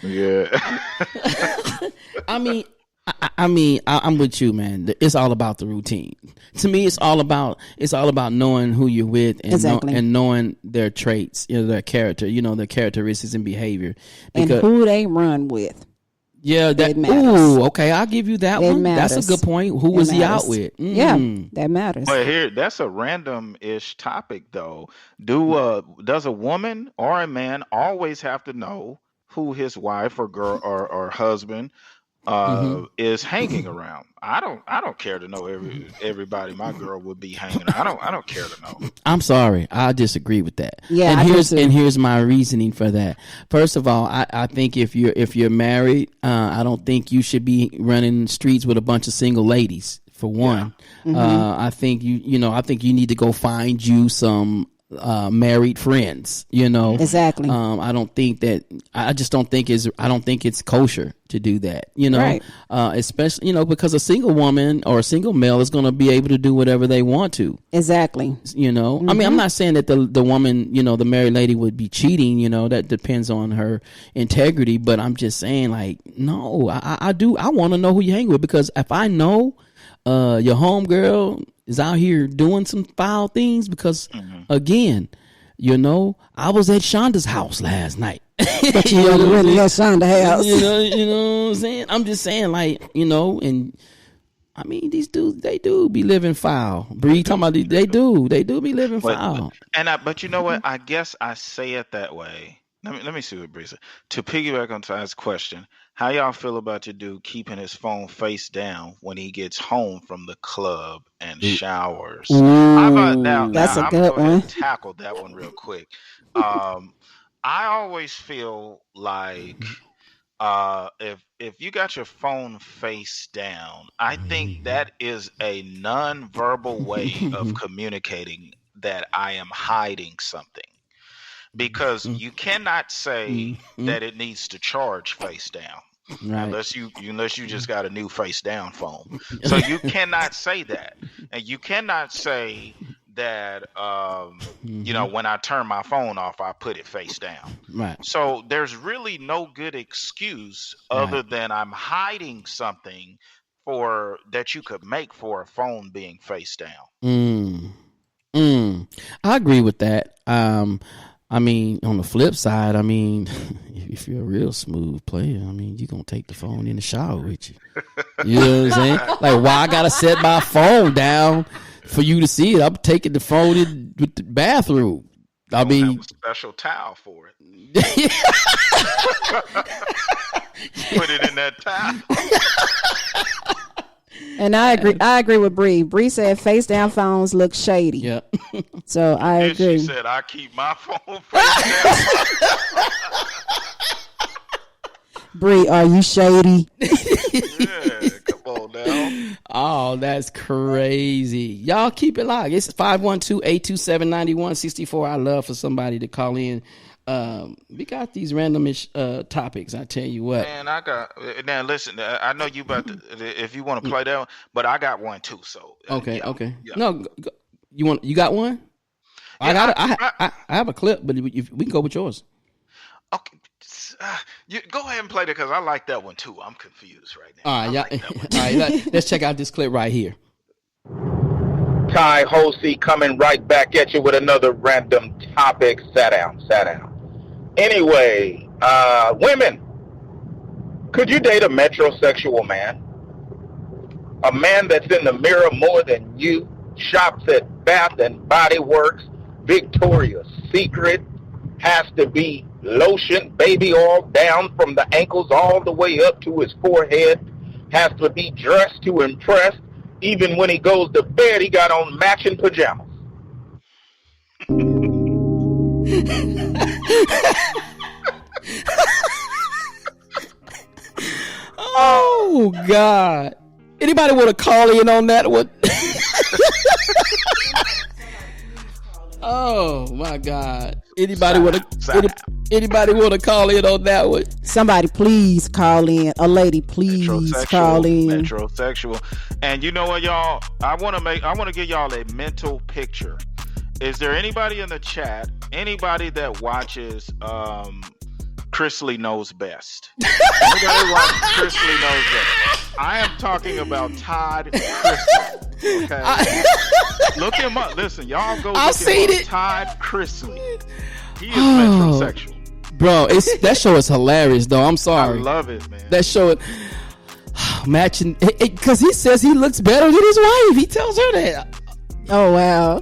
Yeah. I mean, I'm with you, man. It's all about the routine. To me, it's all about knowing who you're with and, Exactly. and knowing their traits, their character, their characteristics and behavior. And who they run with. Yeah, It matters. ooh, okay, I'll give you that It one. matters. That's a good point. Who It was he matters. out with? Yeah, that matters. But here, that's a random-ish topic, though. Does a woman or a man always have to know who his wife or girl or husband is hanging around? I don't care to know everybody my girl would be hanging around. I don't care to know. I'm sorry, I disagree with that. Yeah, and I do here's too. and here's my reasoning for that. First of all, I think if you're married, I don't think you should be running streets with a bunch of single ladies. For one, I think I think you need to go find you some married friends. Exactly. I just don't think it's kosher to do that. Right. Especially because a single woman or a single male is going to be able to do whatever they want to. Exactly. I mean, I'm not saying that the woman, the married lady would be cheating, that depends on her integrity, but I'm just saying, like, no, I want to know who you hang with, because if I know your homegirl is out here doing some foul things, because again, I was at Shonda's house last night. But you never really at Shonda's house. You know what I'm saying? I'm just saying, like, and I mean, these dudes, they do be living foul. Bree talking about they do be living foul. But you know what? I guess I say it that way. Let me see what Bree said. To piggyback on Ty's question, how y'all feel about your dude keeping his phone face down when he gets home from the club and showers? How about now? That's a I'm good gonna go ahead one. and tackle that one real quick. I always feel like if you got your phone face down, I think that is a non-verbal way of communicating that I am hiding something. Because you cannot say that it needs to charge face down, Right. unless you just got a new face down phone. So you cannot say that, and you cannot say that when I turn my phone off, I put it face down. Right. So there's really no good excuse other than I'm hiding something that you could make for a phone being face down. I agree with that. I mean, on the flip side, I mean, if you're a real smooth player, I mean, you're going to take the phone in the shower with you. You know what I'm saying? Like, why I got to set my phone down for you to see it? I'm taking the phone in with the bathroom. I mean, have a special towel for it. Put it in that towel. And I agree with Bree. Bree said face down phones look shady. yeah. So I And agree. she said, I keep my phone face Bree, are you shady? down. Yeah, come on now. Oh, that's crazy. Y'all keep it locked. It's 512-827-9164. I love for somebody to call in. We got these randomish topics. I tell you what. Man, now listen, I know you about to, if you want to play that one, but I got one too. So Okay. yeah. No, you got one? Yeah, I have a clip, but we can go with yours. Okay, you go ahead and play that because I like that one too. I'm confused right now. All right, I y'all. like that one. All right, let's check out this clip right here. Ty Hosey coming right back at you with another random topic. Sat down. Anyway, women, could you date a metrosexual man? A man that's in the mirror more than you, shops at Bath and Body Works, Victoria's Secret, has to be lotion, baby oil down from the ankles all the way up to his forehead, has to be dressed to impress. Even when he goes to bed, he got on matching pajamas. Oh God! Anybody want to call in on that one? Oh my God! Anybody want to call in on that one? Somebody please call in. A lady please call in. Metrosexual. And you know what, y'all? I want to give y'all a mental picture. Is there anybody in the chat? Anybody that watches Chrisley Knows Best? Anybody watch Chrisley Knows Best? I am talking about Todd Chrisley. Okay, look him up. Listen, y'all go. I've seen it. Todd Chrisley. He is metrosexual. Bro, that show is hilarious, though. I'm sorry. I love it, man. That show, matching, because he says he looks better than his wife. He tells her that. Oh wow.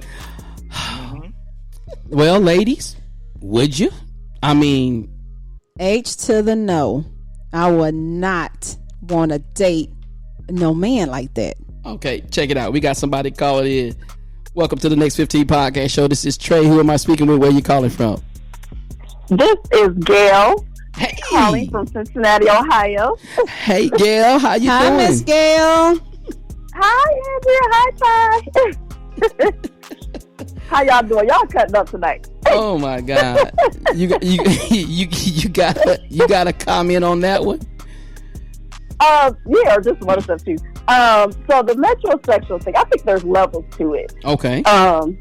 Well, ladies, would you? I mean, H to the no. I would not want to date no man like that. okay, check it out. We got somebody calling in. Welcome to the Next 15 podcast show. This is Trey. Who am I speaking with? Where are you calling from? This is Gail Hey, calling from Cincinnati, Ohio. Hey, Gail. How you Hi, doing? Miss Gail. Hi, Andrea. Hi, Ty. How y'all doing? Y'all cutting up tonight. Oh my God! You got a comment on that one? Yeah, or just one of them too. So the metrosexual thing, I think there's levels to it. Okay. So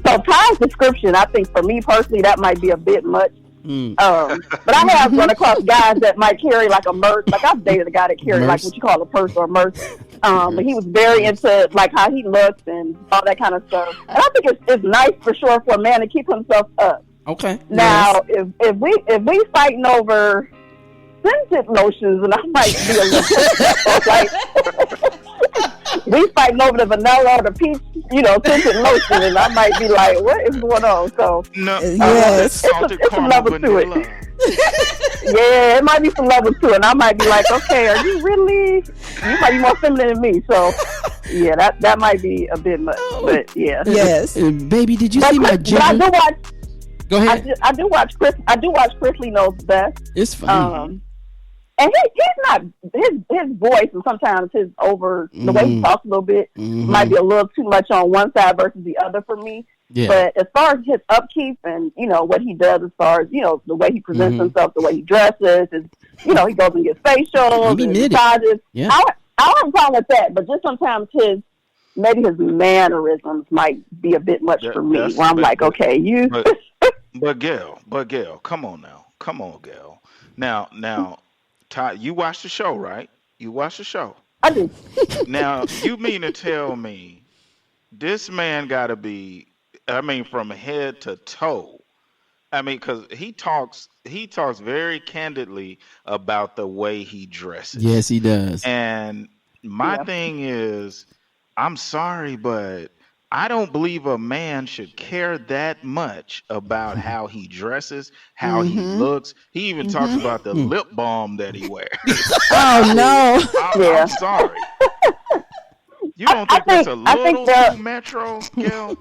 Ty's description, I think for me personally, that might be a bit much. But I have run across guys that might carry like a merch. Like I've dated a guy that carried like what you call a purse or a merch. But he was very into like how he looks and all that kind of stuff. And I think it's nice for sure for a man to keep himself up. Okay. Now, if we fighting over scented lotions, and I might be a little like we fighting over the vanilla or the peach, scented lotion, and I might be like, what is going on? So No, Yes. it's a level to it. Yeah, it might be some levels to it, and I might be like, okay, are you really? You might be more feminine than me, so yeah, that might be a bit much, but yeah. Yes. Baby, did you see my But I gym? do watch. Go ahead. I do watch Chrisley Knows Best. It's fine. And he's not his voice, and sometimes his the way he talks a little bit might be a little too much on one side versus the other for me. Yeah. But as far as his upkeep and what he does, as far as the way he presents himself, the way he dresses, he goes and gets facials and massages. Yeah. I don't have a problem with that, but just sometimes maybe his mannerisms might be a bit much for me. Where I'm like, okay, you. But Gail, come on, Gail. Now, Ty, you watched the show, right? You watched the show. I do. Now, you mean to tell me this man got to be, from head to toe? Because he talks very candidly about the way he dresses. Yes, he does. And my thing is, I'm sorry, but I don't believe a man should care that much about how he dresses, how he looks. He even talks about the lip balm that he wears. Oh no. I'm sorry. You don't think that's a little too metro, Gail?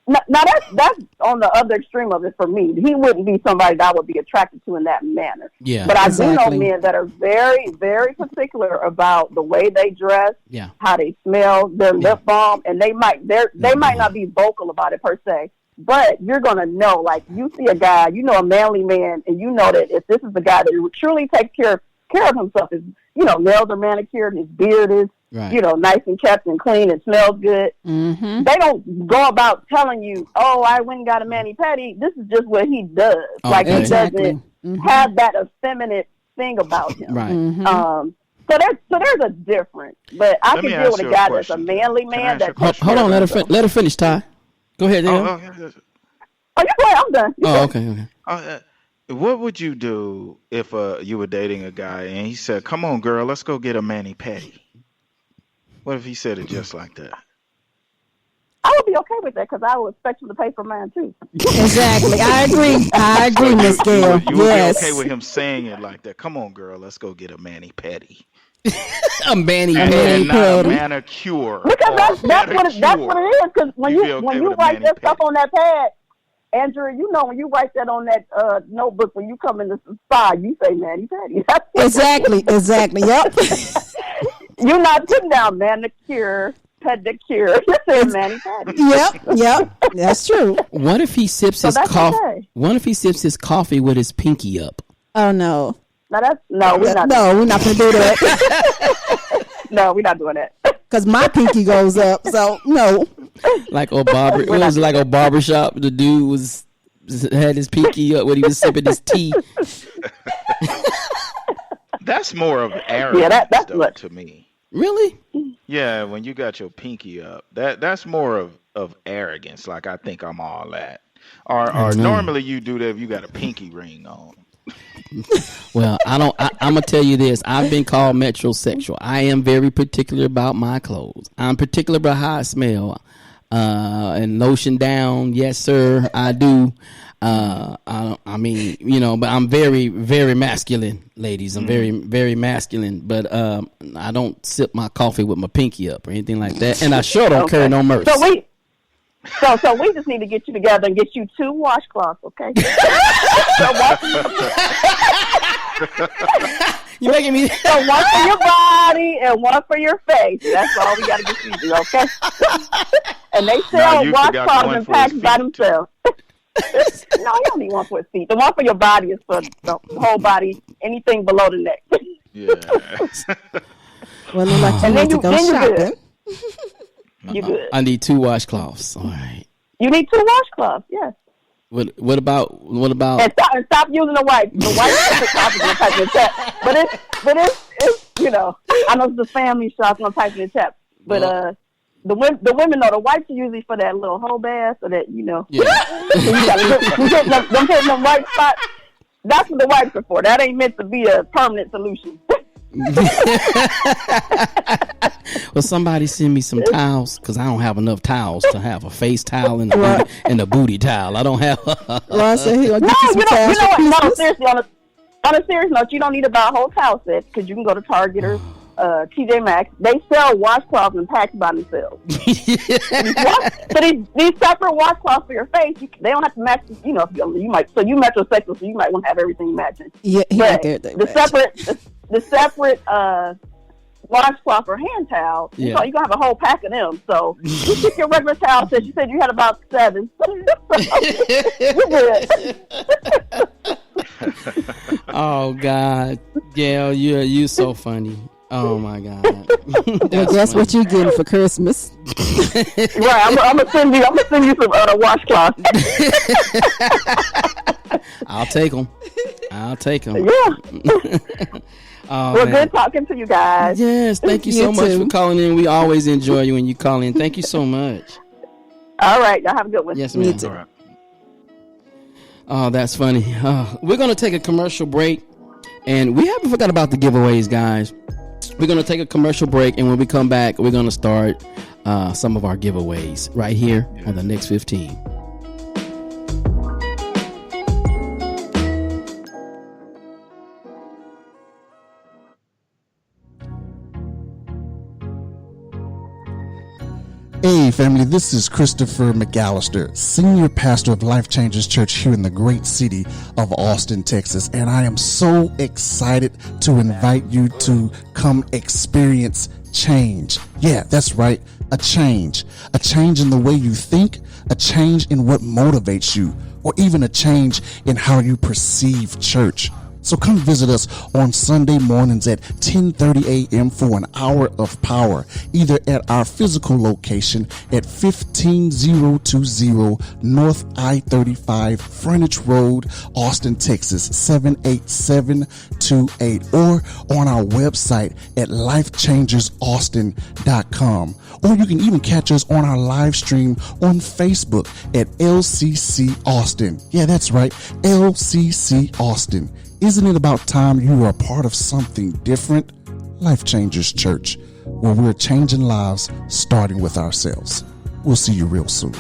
Now that's on the other extreme of it for me. He wouldn't be somebody that I would be attracted to in that manner. Yeah, but I exactly. do know men that are very, very particular about the way they dress, how they smell, their lip balm, and they might not be vocal about it per se, but you're gonna know. Like you see a guy, a manly man, and you know that if this is the guy that truly takes care of himself, his nails are manicured, his beard is. Right. Nice and kept and clean and smells good. Mm-hmm. They don't go about telling you, "Oh, I went and got a mani-pedi." This is just what he does. He doesn't have that effeminate thing about him. Right. Mm-hmm. So there's a difference. But I can deal with a guy that's a manly man. Hold on, let her finish, Ty. Go ahead, Dale. Oh, you go ahead. I'm done. Okay. What would you do if you were dating a guy and he said, "Come on, girl, let's go get a mani-pedi"? What if he said it just like that? I would be okay with that because I would expect him to pay for mine too. Exactly. I agree, Miss Gail. You would be okay with him saying it like that. Come on, girl, let's go get a mani-pedi. A mani-pedi. And not a manicure. Because that's what it is. Because when you write that stuff on that pad, Andrew, when you write that on that notebook when you come in the spa, you say mani-pedi. Exactly. Yep. You're not putting down manicure, pedicure. You're saying mani pedi. Yep, that's true. What if he sips his coffee? Okay. What if he sips his coffee with his pinky up? Oh no. We're not going to do that. No, we're not doing that. Because my pinky goes up, so no. Like old barber, what was it, like a barbershop? The dude had his pinky up when he was sipping his tea. That's more of arrogance, that's to me. Really? Yeah, when you got your pinky up, that's more of arrogance. Like, I think I'm all that. Or normally you do that if you got a pinky ring on. Well, I'm gonna tell you this. I've been called metrosexual. I am very particular about my clothes. I'm particular about how I smell. And lotion down, yes sir, I do. I mean, you know, but I'm very, very masculine, ladies. I'm very, very masculine. But I don't sip my coffee with my pinky up or anything like that. And I sure don't carry no merch. So we just need to get you together and get you 2 washcloths, okay? You making me? So one for your body and one for your face. That's all we got to get you to do, okay? And they sell washcloths and packs by themselves. No, you don't need one for his feet. The one for your body is for the whole body, anything below the neck. Yes. Well, like and then you go shopping. You good. I need 2 washcloths. All right. You need 2 washcloths, yes. What about? And stop using the wipes. The wipes But it's you know, I know it's the family shop gonna type in the chat. But the women know the wipes are usually for that little whole bath, so that you know. Yeah. You hitting them white spots. That's what the wipes are for. That ain't meant to be a permanent solution. Well, somebody send me some towels because I don't have enough towels to have a face towel and a booty towel. I don't have. Well, so you know what? No, seriously. On a serious note, you don't need to buy a whole towel set because you can go to Target or TJ Maxx. They sell washcloths and packs by themselves. So these separate washcloths for your face, they don't have to match. You know, you might. So you metrosexual, so you might want to have everything matching. Yeah, the separate washcloth or hand towel. Yeah. So you're gonna have a whole pack of them. So you keep your regular towel set. You said you had about 7. You're good. Oh God, Gail, you're so funny. Oh my God. That's what you're getting for Christmas. Right, I'm gonna send you some washcloth. I'll take them. Yeah. Well, good talking to you guys. Yes, thank you so much for calling in. We always enjoy you when you call in. Thank you so much. All right, y'all have a good one. Yes, ma'am. Me too. Right. Oh, that's funny. We're going to take a commercial break, and we haven't forgot about the giveaways, guys. We're going to take a commercial break, and when we come back, we're going to start some of our giveaways right here on the Next 15. Hey family, this is Christopher McAllister, Senior Pastor of Life Changers Church here in the great city of Austin, Texas. And I am so excited to invite you to come experience change. Yeah, that's right. A change in the way you think, a change in what motivates you, or even a change in how you perceive church. So come visit us on Sunday mornings at 10:30 a.m. for an hour of power, either at our physical location at 15020 North I-35 Furnish Road, Austin, Texas, 78728, or on our website at lifechangersaustin.com. Or you can even catch us on our live stream on Facebook at LCC Austin. Yeah, that's right, LCC Austin. Isn't it about time you are a part of something different? Life Changers Church, where we're changing lives starting with ourselves. We'll see you real soon.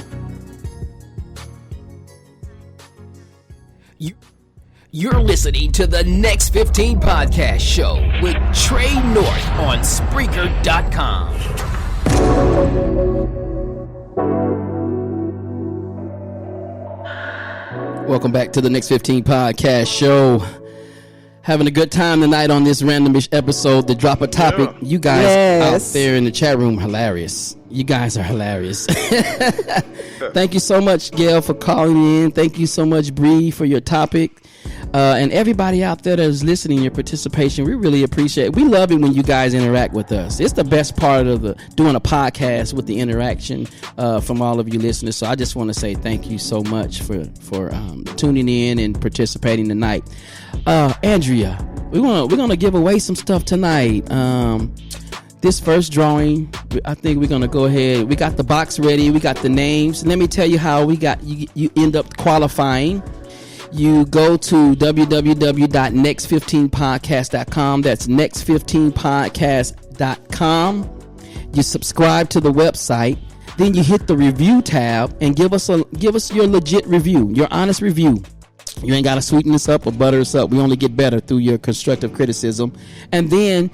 You're listening to the Next 15 podcast show with Trey North on Spreaker.com. Welcome back to the Next 15 podcast show. having a good time tonight on this randomish episode. The Drop a Topic. Yeah. You guys out there in the chat room, hilarious. You guys are hilarious. Thank you so much, Gail, for calling in. Thank you so much, Bree, for your topic. And everybody out there that is listening, your participation, we really appreciate it. We love it when you guys interact with us. It's the best part of doing a podcast with the interaction from all of you listeners. So I just want to say thank you so much for tuning in and participating tonight. Andrea, we're gonna give away some stuff tonight. This first drawing, I think we're gonna go ahead. We got the box ready. We got the names. Let me tell you how we got you end up qualifying. You go to www.next15podcast.com. That's next15podcast.com. You subscribe to the website. Then you hit the review tab and give us your legit review, your honest review. You ain't got to sweeten this up or butter this up. We only get better through your constructive criticism. And then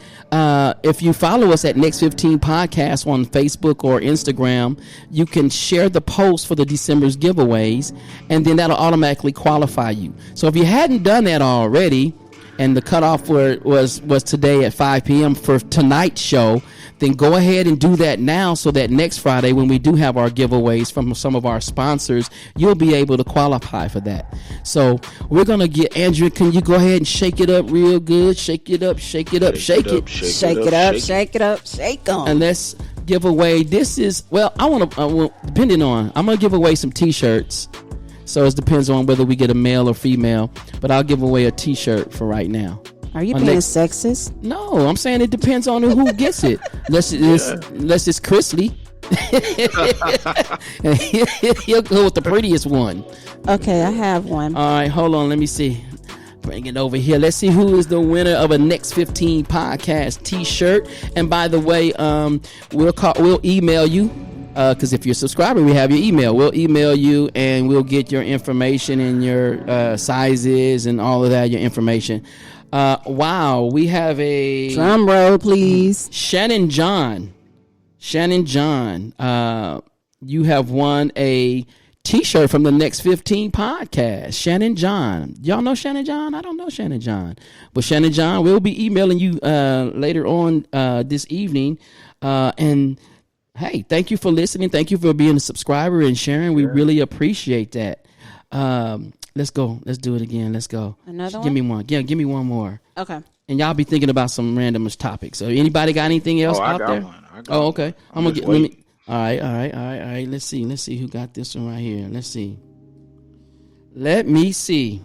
if you follow us at Next 15 Podcast on Facebook or Instagram, you can share the post for the December's giveaways, and then that'll automatically qualify you. So if you hadn't done that already, and the cutoff was today at 5 p.m. for tonight's show, then go ahead and do that now so that next Friday when we do have our giveaways from some of our sponsors, you'll be able to qualify for that. So we're going to get, Andrea, can you go ahead and shake it up real good? Shake it up, shake it up, shake it. Shake it up, shake it up, shake on. And let's give away, this is, well, I'm going to give away some t-shirts. So it depends on whether we get a male or female, but I'll give away a t-shirt for right now. Are you being sexist? No, I'm saying it depends on who gets it. Unless it's Chrisley. He'll go with the prettiest one. Okay, I have one. All right, hold on. Let me see. Bring it over here. Let's see who is the winner of a Next 15 Podcast t-shirt. And by the way, we'll email you. Because if you're a subscriber, we have your email. We'll email you and we'll get your information and your sizes and all of that, your information. Wow, we have a drum roll, please. Shannon John, you have won a t-shirt from the Next 15 Podcast. Shannon John, y'all know Shannon John? I don't know Shannon John, but Shannon John, we'll be emailing you later on this evening. And hey, thank you for listening. Thank you for being a subscriber and sharing. We really appreciate that. Let's go. Let's do it again. Let's go. Another one? Give me one. Yeah, give me one more. Okay. And y'all be thinking about some randomest topics. So anybody got anything else out there? Okay. I'm gonna get. Let me. All right. Let's see who got this one right here. Let's see. Let me see.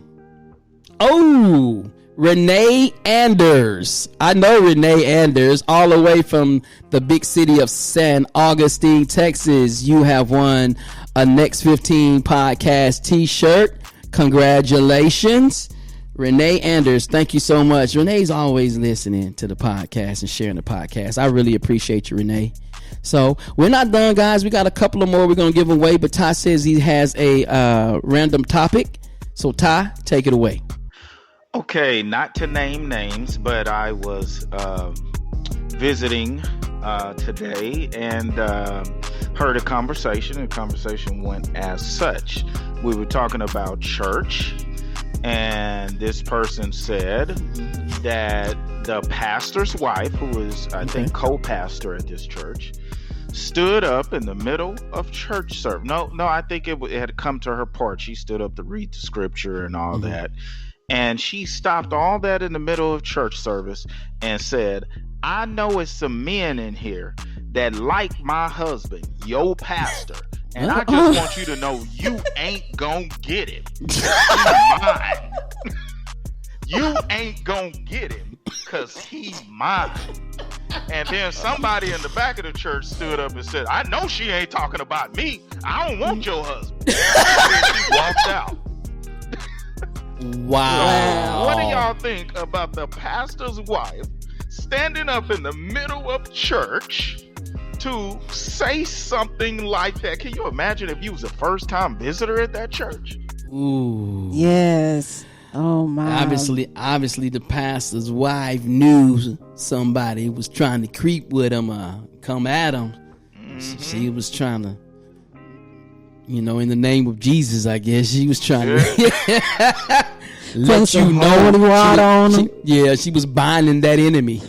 Oh, Renee Anders. I know Renee Anders, all the way from the big city of San Augustine, Texas. You have won a Next 15 Podcast t-shirt. Congratulations, Renee Anders. Thank you so much. Renee's always listening to the podcast and sharing the podcast. I really appreciate you, Renee. So we're not done, guys. We got a couple of more we're going to give away, but Ty says he has a random topic. So Ty, take it away. Okay, not to name names, but I was visiting today and heard a conversation. The conversation went as such. We were talking about church, and this person said that the pastor's wife, who is, I think, co-pastor at this church, stood up in the middle of church service. No, I think it had come to her part. She stood up to read the scripture and all that. And she stopped all that in the middle of church service and said, I know it's some men in here that like my husband, your pastor. And I just want you to know you ain't gonna get him. He's mine. You ain't gonna get him because he's mine. And then somebody in the back of the church stood up and said, I know she ain't talking about me. I don't want your husband. And she walked out. Wow. What do y'all think about the pastor's wife standing up in the middle of church to say something like that? Can you imagine if you was a first-time visitor at that church? Ooh. Yes. Oh my. Obviously the pastor's wife knew somebody was trying to creep with him, come at him. Mm-hmm. She was trying to, in the name of Jesus, I guess she was trying to. let you some know holy water on them. she was binding that enemy.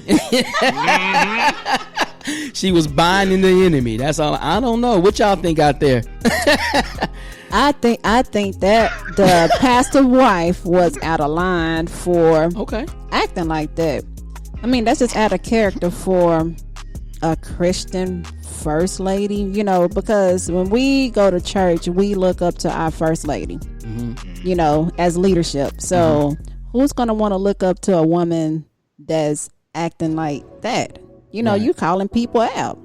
She was binding the enemy. That's all. I don't know what y'all think out there. I think that the pastor's wife was out of line for acting like that. I mean, that's just out of character for a Christian first lady, you know, because when we go to church, we look up to our first lady, you know, as leadership. So who's going to want to look up to a woman that's acting like that? You know, you calling people out.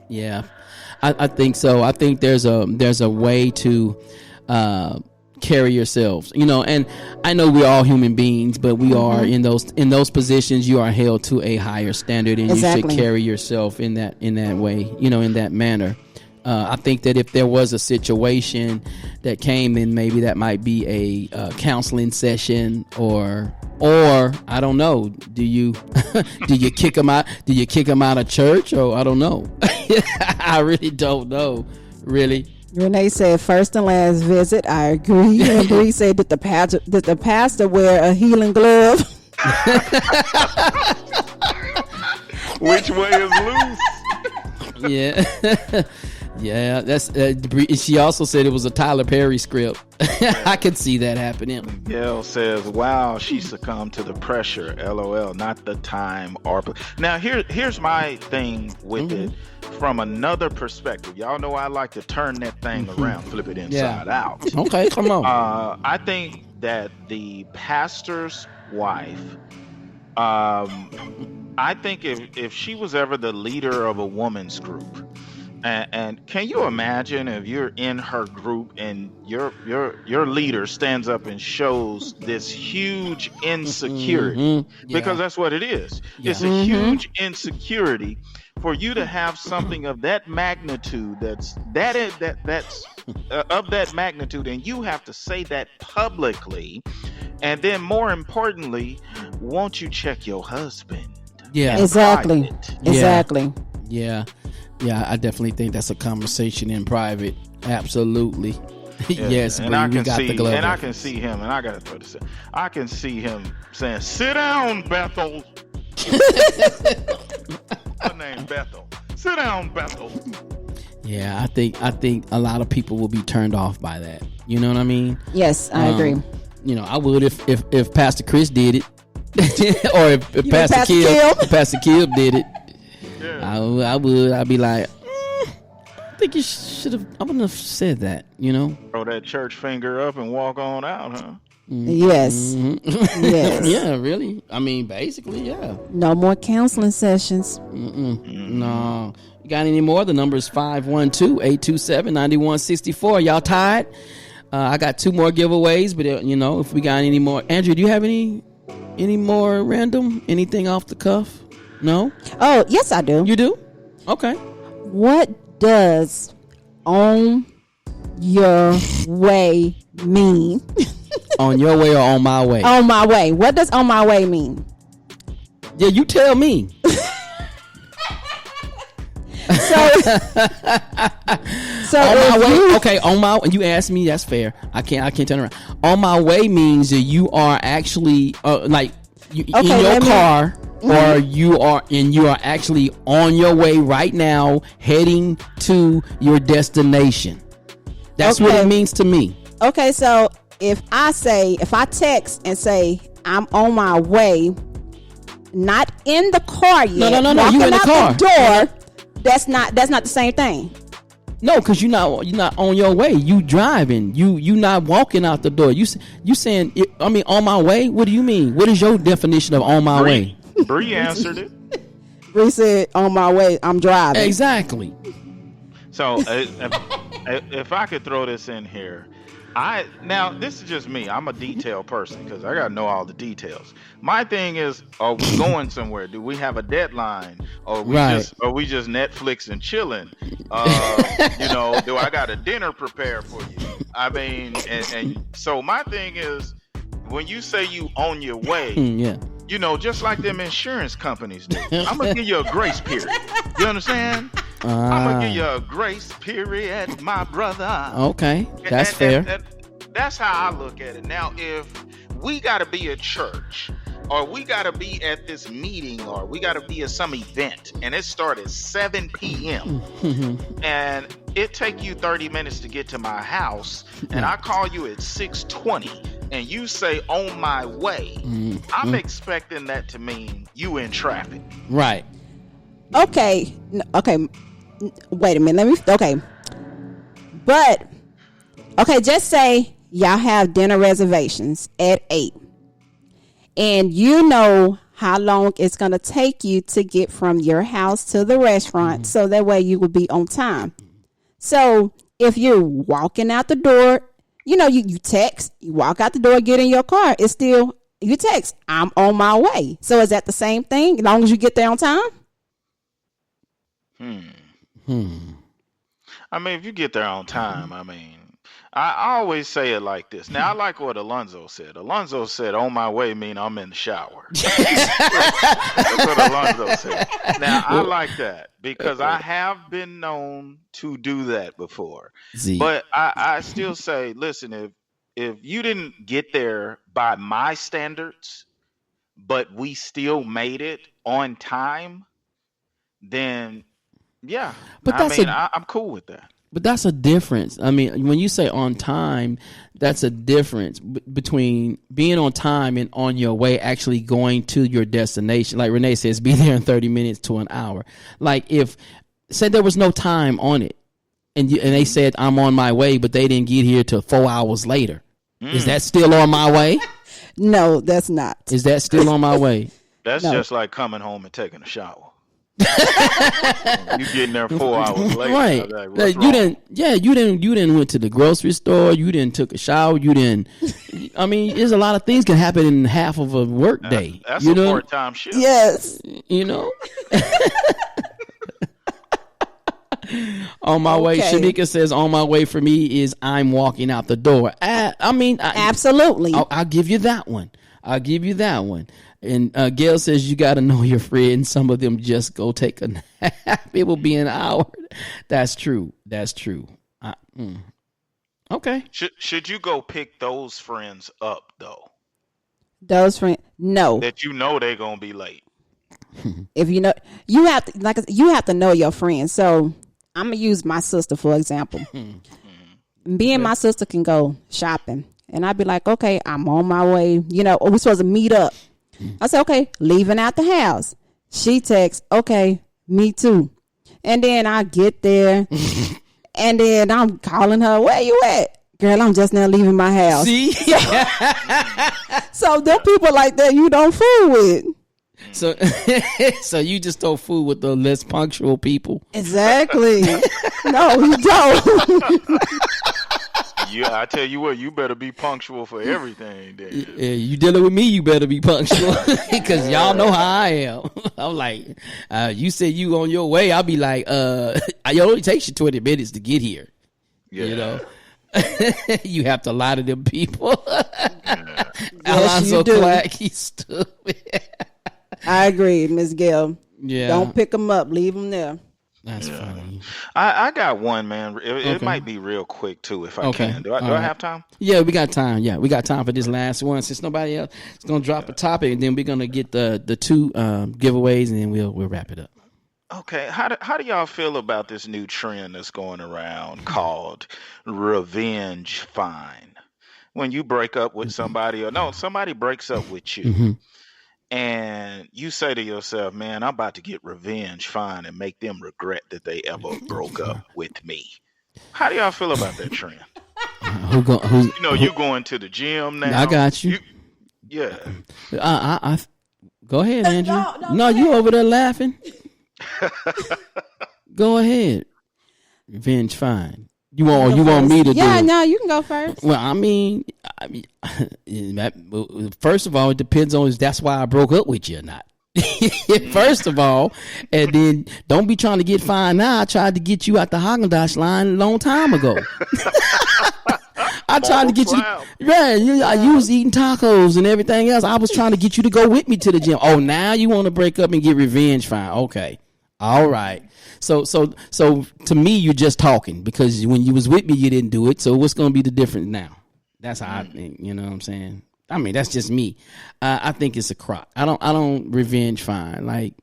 Yeah, I think so. I think there's a way to carry yourselves, you know, and I know we're all human beings, but we are in those positions. You are held to a higher standard, and you should carry yourself in that way, you know, in that manner. I think that if there was a situation that came in, maybe that might be a counseling session, or I don't know. Do you kick them out? Do you kick them out of church? Or I don't know. I really don't know. Really. Renee said first and last visit. I agree. And Bree said did the pastor wear a healing glove? Which way is loose? Yeah. Yeah, that's. She also said it was a Tyler Perry script. I could see that happening. Gail says, "Wow, she succumbed to the pressure. LOL. Not the time or." Now here's my thing with it from another perspective. Y'all know I like to turn that thing around, flip it inside out. Okay, come on. I think that the pastor's wife. I think if she was ever the leader of a woman's group. And can you imagine if you're in her group and your leader stands up and shows this huge insecurity, because that's what it is. It's a huge insecurity for you to have something of that magnitude that's of that magnitude, and you have to say that publicly, and then more importantly, won't you check your husband? Yeah, exactly. Yeah. Yeah, I definitely think that's a conversation in private. Absolutely. Yes, and I can see him, and I gotta throw this in. I can see him saying, "Sit down, Bethel." Her name Bethel. Sit down, Bethel. Yeah, I think a lot of people will be turned off by that. You know what I mean? Yes, I agree. You know, I would if Pastor Chris did it, or if Pastor Kilb did it. I would. I'd be like, I think you should have. I wouldn't have said that. You know, throw that church finger up and walk on out, huh? Yes. Yes. Yeah. Really. I mean, basically, yeah. No more counseling sessions. No. You got any more? The number is 512-827-9164. Y'all tired? I got 2 more giveaways, but you know, if we got any more, Andrew, do you have any more random? Anything off the cuff? No? Oh, yes, I do. You do? Okay. What does on your way mean? On your way or on my way? On my way. What does on my way mean? Yeah, you tell me. So on my way. Okay, on my. And you asked me. That's fair. I can't turn around. On my way means that you are actually in your car. Or you are actually on your way right now, heading to your destination. That's what it means to me. Okay, so if I text and say I'm on my way, not in the car yet. No. You in the car. The door. That's not the same thing. No, because you're not on your way. You driving. You not walking out the door. You saying? I mean, on my way. What do you mean? What is your definition of on my way? Bree answered it. Bree said, "On my way, I'm driving." Exactly. So, if I could throw this in here, now this is just me. I'm a detail person because I gotta know all the details. My thing is, are we going somewhere? Do we have a deadline? Or are we just Netflix and chilling? You know, do I got a dinner prepared for you? I mean, and so my thing is, when you say you on your way, yeah. You know, just like them insurance companies do. I'm going to give you a grace period. You understand? I'm going to give you a grace period, my brother. Okay, that's fair. that's how I look at it. Now, if we got to be at church, or we got to be at this meeting, or we got to be at some event, and it started 7 p.m. and it take you 30 minutes to get to my house, and I call you at 6:20, and you say on my way, I'm expecting that to mean you in traffic. Right. Okay. Wait a minute. But okay, just say y'all have dinner reservations at 8. And you know how long it's going to take you to get from your house to the restaurant, so that way you will be on time. So if you're walking out the door, you text, you walk out the door, get in your car, it's still, you text, I'm on my way. So is that the same thing as long as you get there on time? I mean, if you get there on time, I always say it like this. Now, I like what Alonzo said. Alonzo said, on my way mean I'm in the shower. That's what Alonzo said. Now, I like that because I have been known to do that before. But I still say, listen, if you didn't get there by my standards, but we still made it on time, then, yeah. But I'm cool with that. But that's a difference. I mean, when you say on time, that's a difference between being on time and on your way, actually going to your destination. Like Renee says, be there in 30 minutes to an hour. Like if, say there was no time on it and they said, I'm on my way, but they didn't get here till 4 hours later. Is that still on my way? No, that's not. Is that still on my way? That's just like coming home and taking a shower. You getting there 4 hours later, right? Like, you didn't went to the grocery store. You didn't took a shower. You didn't. I mean, there's a lot of things can happen in half of a work day. That's a part-time shift. Yes, On my way, Shanika says, on my way for me is I'm walking out the door. Absolutely. I'll give you that one. And Gail says you got to know your friends. Some of them just go take a nap. It will be an hour. That's true. Okay. Should you go pick those friends up though? Those friends, no. That they're gonna be late. If you have to know your friends. So I'm gonna use my sister for example. Me and my sister can go shopping, and I'd be like, okay, I'm on my way. We're supposed to meet up. I said, okay, leaving out the house. She texts, okay, me too. And then I get there, and then I'm calling her, where you at? Girl, I'm just now leaving my house. See? So them people like that, you don't fool with. So you just don't fool with the less punctual people. Exactly. No, you don't. Yeah, I tell you what, you better be punctual for everything. Then. Yeah, you dealing with me, you better be punctual because y'all know how I am. I'm like, you said you on your way. I'll be like, it only takes you 20 minutes to get here. Yeah. You have to lie to them people. Yes, Alonzo Clark, he's stupid. I agree, Ms. Gail. Yeah. Don't pick them up. Leave them there. That's funny. I got one, man. It might be real quick, too, if I can. Do I have time? Yeah, we got time. Yeah, we got time for this last one. Since nobody else is going to drop a topic, and then we're going to get the two giveaways, and then we'll wrap it up. Okay. How do y'all feel about this new trend that's going around called revenge fine? When you break up with somebody, or somebody breaks up with you. And you say to yourself, man, I'm about to get revenge fine and make them regret that they ever broke up with me. How do y'all feel about that trend? You going to the gym now. I got you. Yeah. I go ahead, Andrew. No, you over there laughing. Go ahead. Revenge fine. You want me to do it? Yeah, no, you can go first. Well, I mean, first of all, it depends on that's why I broke up with you or not. First of all, and then don't be trying to get fine now. I tried to get you out the Haagen-Dazs line a long time ago. I tried to get you. You was eating tacos and everything else. I was trying to get you to go with me to the gym. Oh, now you want to break up and get revenge fine? Okay, all right. So to me, you're just talking because when you was with me, you didn't do it. So what's going to be the difference now? That's how I think. You know what I'm saying? I mean, that's just me. I think it's a crock. I don't revenge fine. Like,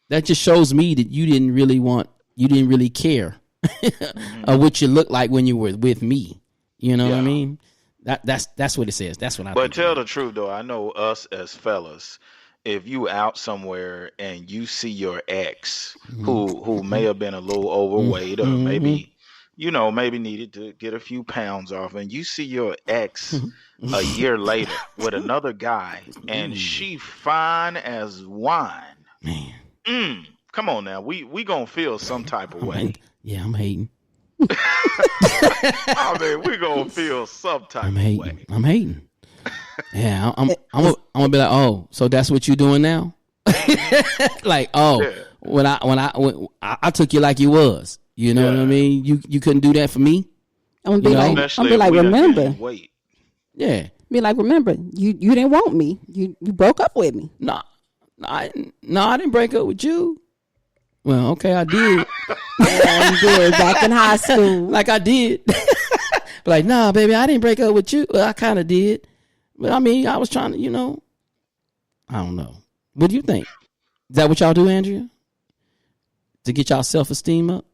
that just shows me that you didn't really care what you look like when you were with me. You know what I mean? That's what it says. That's what I think. But tell the truth though, I know us as fellas, if you out somewhere and you see your ex who may have been a little overweight or maybe maybe needed to get a few pounds off, and you see your ex a year later with another guy and she fine as wine. Man. Come on now. We gonna feel some type of way. Yeah, I'm hating. I mean, we gonna feel some type of way. I'm hating. Yeah, I'm gonna be like, oh, so that's what you doing now? Like, oh, yeah. when I took you like you was, you know what I mean? You couldn't do that for me. I'm gonna be like, remember? Wait. Yeah. Be like, remember? You didn't want me. You broke up with me. No, I didn't break up with you. Well, okay, I did. Yeah, you did back in high school. Like I did. Like, nah, baby, I didn't break up with you. Well, I kind of did. But I mean, I was trying to, I don't know. What do you think? Is that what y'all do, Andrea? To get y'all self-esteem up?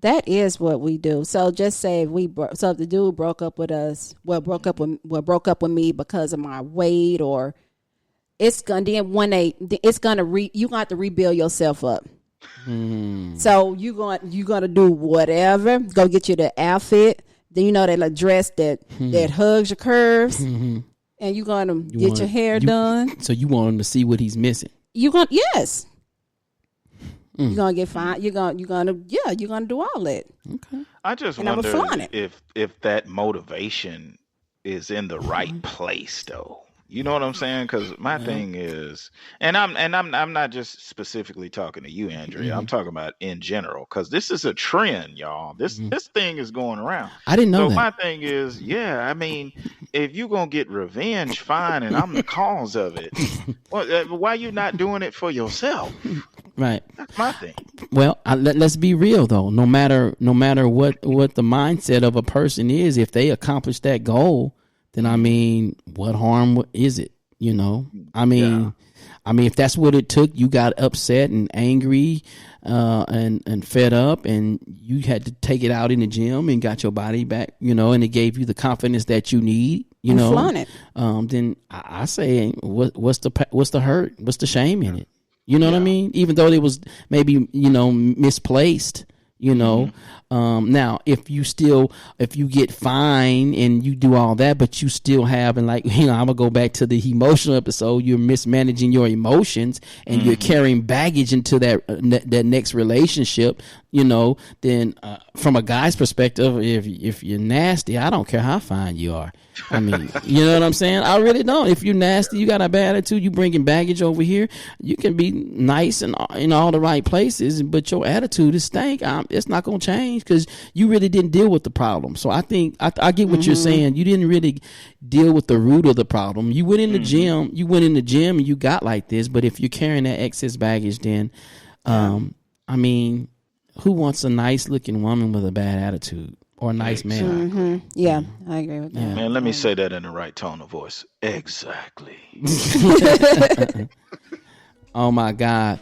That is what we do. So just say if the dude broke up with us, broke up with me because of my weight, or it's gonna you're gonna have to rebuild yourself up. So you're gonna do whatever. Go get you the outfit. Then that dress that hugs your curves, and you're gonna get your hair done. So you want him to see what he's missing. Yes. You're gonna get fine. You're gonna do all that. Okay. I just wonder if that motivation is in the right place, though. You know what I'm saying? Because my thing is, and I'm not just specifically talking to you, Andrea. I'm talking about in general, because this is a trend, y'all. This thing is going around. I didn't know that. So my thing is, I mean, if you're gonna get revenge, fine, and I'm the cause of it. Well, why you not doing it for yourself? Right. That's my thing. Well, let's be real though. No matter what the mindset of a person is, if they accomplish that goal, then I mean, what harm is it? I mean, if that's what it took, you got upset and angry, and fed up, and you had to take it out in the gym and got your body back, and it gave you the confidence that you need, flaunt it. Then I say, what's the hurt? What's the shame in it? You know what I mean? Even though it was maybe, misplaced, now if you get fined and you do all that, but you still have, and I'm gonna go back to the emotional episode, you're mismanaging your emotions and you're carrying baggage into that next relationship, then from a guy's perspective, if you're nasty, I don't care how fine you are. I mean, you know what I'm saying? I really don't. If you're nasty, you got a bad attitude, you bringing baggage over here, you can be nice and in all the right places, but your attitude is stank. It's not going to change because you really didn't deal with the problem. So I think I get what you're saying. You didn't really deal with the root of the problem. You went in the gym. You went in the gym and you got like this. But if you're carrying that excess baggage, then, I mean, who wants a nice looking woman with a bad attitude? Or a nice man. Yeah, I agree with that. Yeah. Man, let me say that in the right tone of voice. Exactly. Oh my God.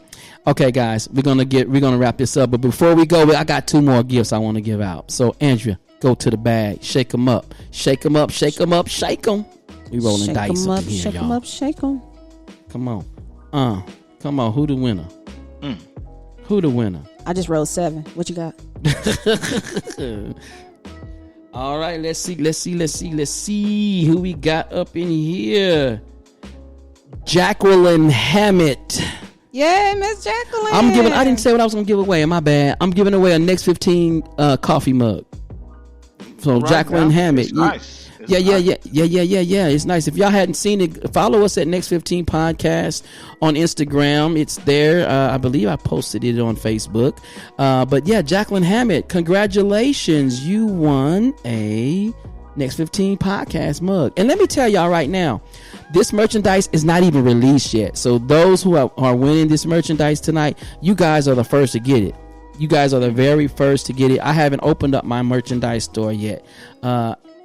Okay, guys, we're gonna wrap this up. But before we go, I got 2 more gifts I want to give out. So Andrea, go to the bag, shake them up, shake them up, shake them up, shake them. We rolling shake dice them up up, here, shake y'all. them up, shake them. Come on. Who the winner? Who the winner? I just rolled 7. What you got? All right, let's see who we got up in here. Jacqueline Hammett. Yeah, Miss Jacqueline. I didn't say what I was gonna give away. My bad. I'm giving away a Next 15 coffee mug. So right, Jacqueline Hammett. It's nice. Yeah. It's nice. If y'all hadn't seen it, follow us at Next 15 Podcast on Instagram. It's there. I believe I posted it on Facebook. But yeah, Jacqueline Hammett, congratulations. You won a Next 15 Podcast mug. And let me tell y'all right now, this merchandise is not even released yet. So those who are winning this merchandise tonight, you guys are the first to get it. You guys are the very first to get it. I haven't opened up my merchandise store yet.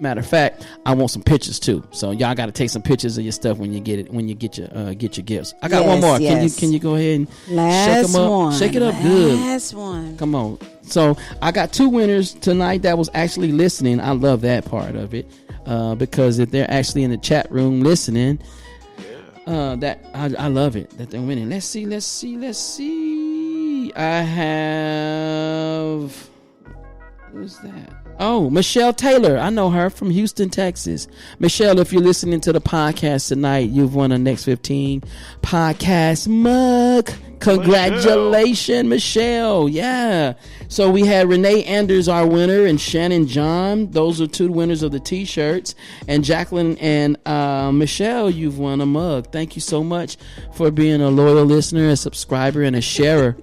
Matter of fact, I want some pictures too. So y'all got to take some pictures of your stuff when you get it, when you get your gifts. I got one more. Yes. Can you go ahead and Last shake them up? one. Shake it up good. Last one. Come on. So I got 2 winners tonight that was actually listening. I love that part of it because if they're actually in the chat room listening, that I love it that they're winning. Let's see. I have. Who's that? Oh, Michelle Taylor. I know her from Houston, Texas. Michelle, if you're listening to the podcast tonight, you've won a Next 15 podcast mug. Congratulations, Michelle. Yeah. So we had Renee Anders, our winner, and Shannon John. Those are 2 winners of the T-shirts. And Jacqueline and Michelle, you've won a mug. Thank you so much for being a loyal listener, a subscriber, and a sharer.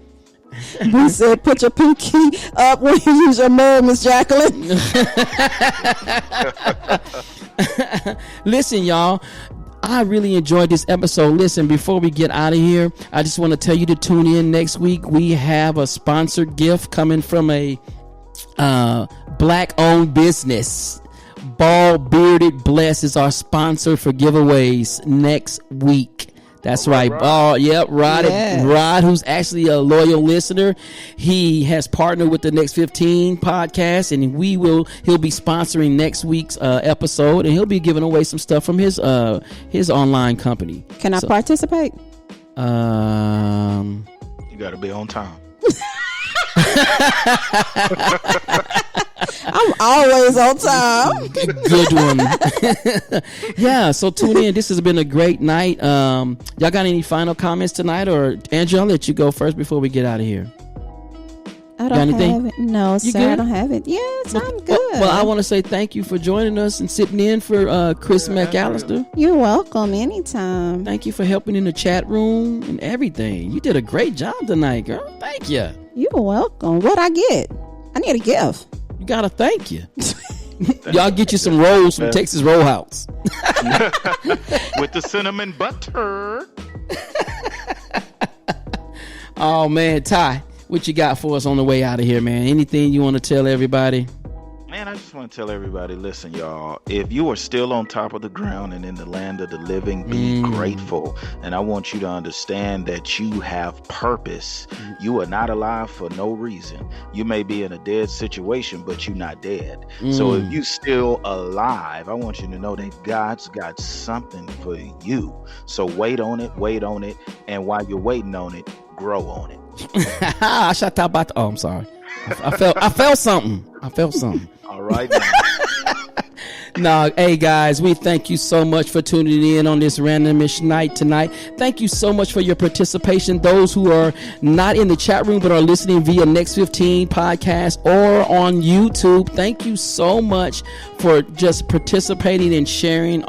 We said put your pinky up when you use your mug, Miss Jacqueline. Listen, y'all, I really enjoyed this episode. Listen, before we get out of here, I just want to tell you to tune in next week. We have a sponsored gift coming from a black-owned business. Bald Bearded Bless is our sponsor for giveaways next week. That's right. Oh, yep. Rod, who's actually a loyal listener. He has partnered with the Next 15 podcast, and he'll be sponsoring next week's episode, and he'll be giving away some stuff from his online company. Can I participate? You got to be on time. I'm always on time. Good one. Yeah, so tune in. This has been a great night. Y'all got any final comments tonight? Or Andrew, I'll let you go first before we get out of here. I don't have it. No, sir, I don't have it. Yes, I'm good. Well, I want to say thank you for joining us and sitting in for Chris McAllister. You're welcome. Anytime. Thank you for helping in the chat room and everything. You did a great job tonight, girl. Thank you. You're welcome. What'd I get? I need a gift. You gotta thank you. Y'all get you some rolls from Texas Roadhouse with the cinnamon butter. Oh man, Ty, what you got for us on the way out of here, man? Anything you want to tell everybody? Man, I just want to tell everybody, listen, y'all, if you are still on top of the ground and in the land of the living, be grateful. And I want you to understand that you have purpose. You are not alive for no reason. You may be in a dead situation, but you're not dead. So if you're still alive, I want you to know that God's got something for you. So wait on it. And while you're waiting on it, grow on it. Oh, I'm sorry. I felt something. All right. No, hey guys, we thank you so much for tuning in on this randomish night tonight. Thank you so much for your participation. Those who are not in the chat room but are listening via Next 15 podcast or on YouTube, thank you so much for just participating and sharing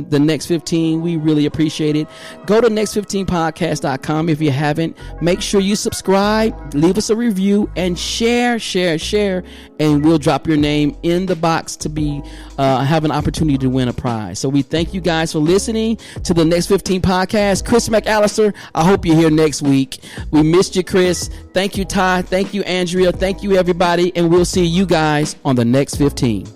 the Next 15. We really appreciate it. Go to next15podcast.com if you haven't. Make sure you subscribe, leave us a review, and share, and we'll drop your name in the box to be have an opportunity to win a prize. So we thank you guys for listening to the Next 15 podcast. Chris McAllister, I hope you're here next week. We missed you, Chris. Thank you, Ty. Thank you, Andrea. Thank you, everybody. And we'll see you guys on the Next 15.